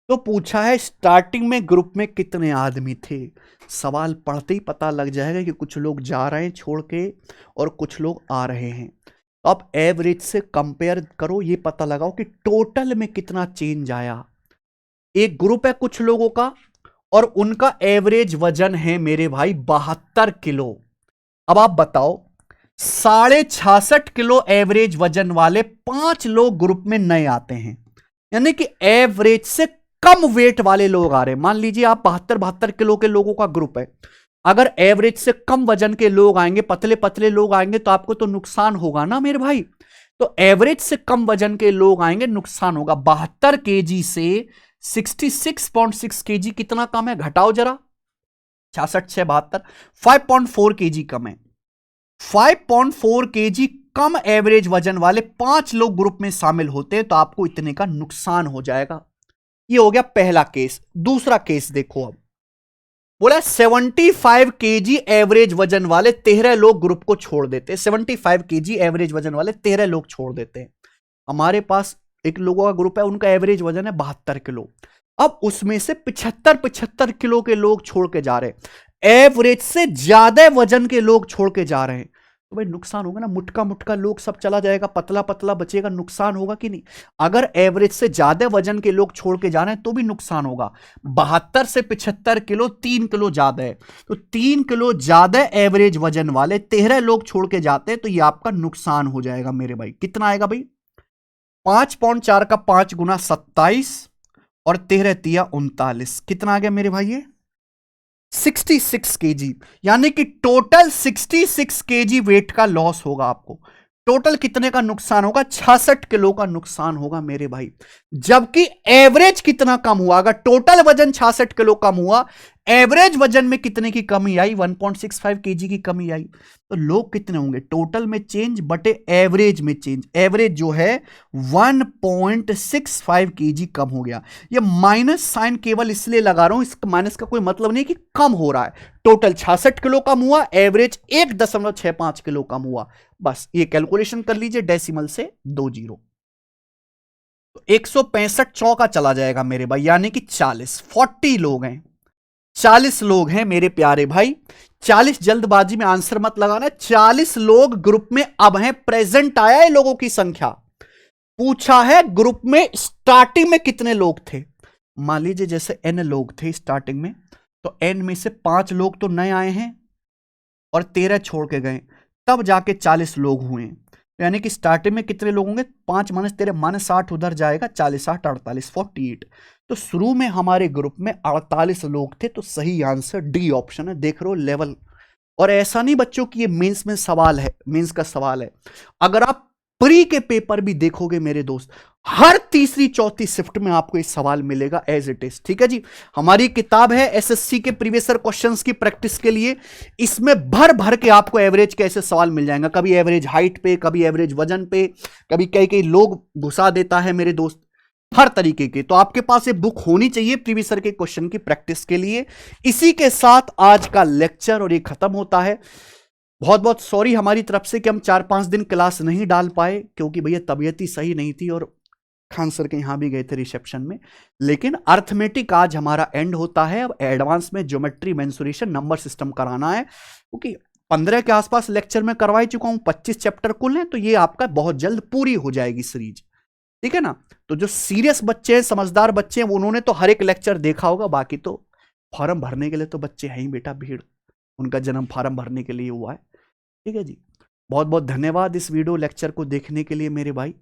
तो पूछा है स्टार्टिंग में ग्रुप में कितने आदमी थे। सवाल पढ़ते ही पता लग जाएगा कि कुछ लोग जा रहे हैं छोड़ के और कुछ लोग आ रहे हैं। तो आप एवरेज से कंपेयर करो, ये पता लगाओ कि टोटल में कितना चेंज आया। एक ग्रुप है कुछ लोगों का और उनका एवरेज वजन है मेरे भाई 72 किलो। अब आप बताओ 66.5 किलो एवरेज वजन वाले 5 लोग ग्रुप में नए आते हैं, यानी कि एवरेज से कम वेट वाले लोग आ रहे हैं। मान लीजिए आप 72 किलो के लोगों का ग्रुप है, अगर एवरेज से कम वजन के लोग आएंगे, पतले पतले लोग आएंगे, तो आपको तो नुकसान होगा ना मेरे भाई। तो एवरेज से कम वजन के लोग आएंगे, नुकसान होगा। 72 केजी से 66.6 केजी कितना कम है? घटाओ जरा, 66 से 72, 5.4 केजी कम है। 5.4 केजी कम एवरेज वजन वाले 5 लोग ग्रुप में शामिल होते हैं, तो आपको इतने का नुकसान हो जाएगा। ये हो गया पहला केस। दूसरा केस देखो, अब बोला 75 केजी एवरेज वजन वाले 13 लोग ग्रुप को छोड़ देते हैं। 75 केजी एवरेज वजन वाले 13 लोग छोड़ देते हैं। हमारे पास एक लोगों का ग्रुप है, उनका एवरेज वजन है 72 किलो। अब उसमें से 75 किलो के लोग छोड़ के जा रहे हैं, एवरेज से ज्यादा वजन के लोग छोड़ के जा रहे हैं। तो भाई नुकसान होगा ना, मुटका मुटका लोग सब चला जाएगा, पतला पतला बचेगा, नुकसान होगा कि नहीं। अगर एवरेज से ज्यादा वजन के लोग छोड़ के जा रहे हैं तो भी नुकसान होगा। 72 से 75 किलो 3 किलो ज्यादा है, तो 3 किलो ज्यादा एवरेज वजन वाले 13 लोग छोड़ के जाते हैं, तो ये आपका नुकसान हो जाएगा मेरे भाई। कितना आएगा भाई? 5.4 का 5 गुना 27 और 13 तिया 39, कितना आ गया मेरे भाई? ये 66 केजी, यानी कि टोटल 66 केजी वेट का लॉस होगा आपको। टोटल कितने का नुकसान होगा? 66 किलो का नुकसान होगा मेरे भाई। जबकि एवरेज कितना कम हुआ? अगर टोटल वजन 66 किलो कम हुआ, एवरेज वजन में कितने की कमी आई? 1.65 केजी की कमी आई। तो लोग कितने होंगे? टोटल में चेंज बटे एवरेज में चेंज, एवरेज जो है 1.65 केजी कम हो गया। ये माइनस साइन केवल इसलिए लगा रहा हूं, इस माइनस का कोई मतलब नहीं कि कम हो रहा है। टोटल 66 किलो कम हुआ, एवरेज 1.65 किलो कम हुआ। बस ये कैलकुलेशन कर लीजिए, डेसिमल से 2 जीरो। तो 165 चौका चला जाएगा मेरे भाई, यानी कि 40 लोग हैं, 40 लोग हैं मेरे प्यारे भाई। 40 जल्दबाजी में आंसर मत लगाना, 40 लोग ग्रुप में अब हैं, प्रेजेंट आया है लोगों की संख्या। पूछा है ग्रुप में स्टार्टिंग में कितने लोग थे। मान लीजिए जैसे n लोग थे स्टार्टिंग में, तो n में से 5 लोग तो नए आए हैं और 13 छोड़ के गए, तब जाके 40 लोग हुए। यानी कि स्टार्टिंग में कितने लोग होंगे? 5 माइनस 13 माइनस 60 उधर जाएगा, 40 8 48 48। तो शुरू में हमारे ग्रुप में 48 लोग थे, तो सही आंसर डी ऑप्शन है। देख रहे हो लेवल। और ऐसा नहीं बच्चों कि ये मेंस में सवाल है, मेंस का सवाल है। अगर आप प्री के पेपर भी देखोगे मेरे दोस्त, हर तीसरी चौथी शिफ्ट में आपको ये सवाल मिलेगा एज इट इज। ठीक है जी। हमारी किताब है एसएससी के प्रीवियस ईयर क्वेश्चंस की प्रैक्टिस के लिए, इसमें भर भर के आपको एवरेज के ऐसे सवाल मिल जाएंगे। कभी एवरेज हाइट पे, कभी एवरेज वजन पे, कभी कई कई लोग घुसा देता है मेरे दोस्त, हर तरीके के। तो आपके पास ये बुक होनी चाहिए प्रीवियस ईयर के क्वेश्चन की प्रैक्टिस के लिए। इसी के साथ आज का लेक्चर और ये खत्म होता है। बहुत बहुत सॉरी हमारी तरफ से कि हम 4-5 दिन क्लास नहीं डाल पाए, क्योंकि भैया तबीयत ही सही नहीं थी और खान सर के यहां भी गए थे रिसेप्शन में। लेकिन अर्थमेटिक आज हमारा एंड होता है। अब एडवांस में ज्योमेट्री, मेंसुरेशन, नंबर सिस्टम कराना है, क्योंकि 15 के आसपास लेक्चर में करवा चुका हूं, 25 चैप्टर कुल हैं, तो ये आपका बहुत जल्द पूरी हो जाएगी सीरीज। ठीक है ना। तो जो सीरियस बच्चे हैं, समझदार बच्चे हैं, उन्होंने तो हर एक लेक्चर देखा होगा। बाकी तो फॉर्म भरने के लिए तो बच्चे हैं ही बेटा, भीड़, उनका जन्म फॉर्म भरने के लिए हुआ है। ठीक है जी। बहुत बहुत धन्यवाद इस वीडियो लेक्चर को देखने के लिए मेरे भाई।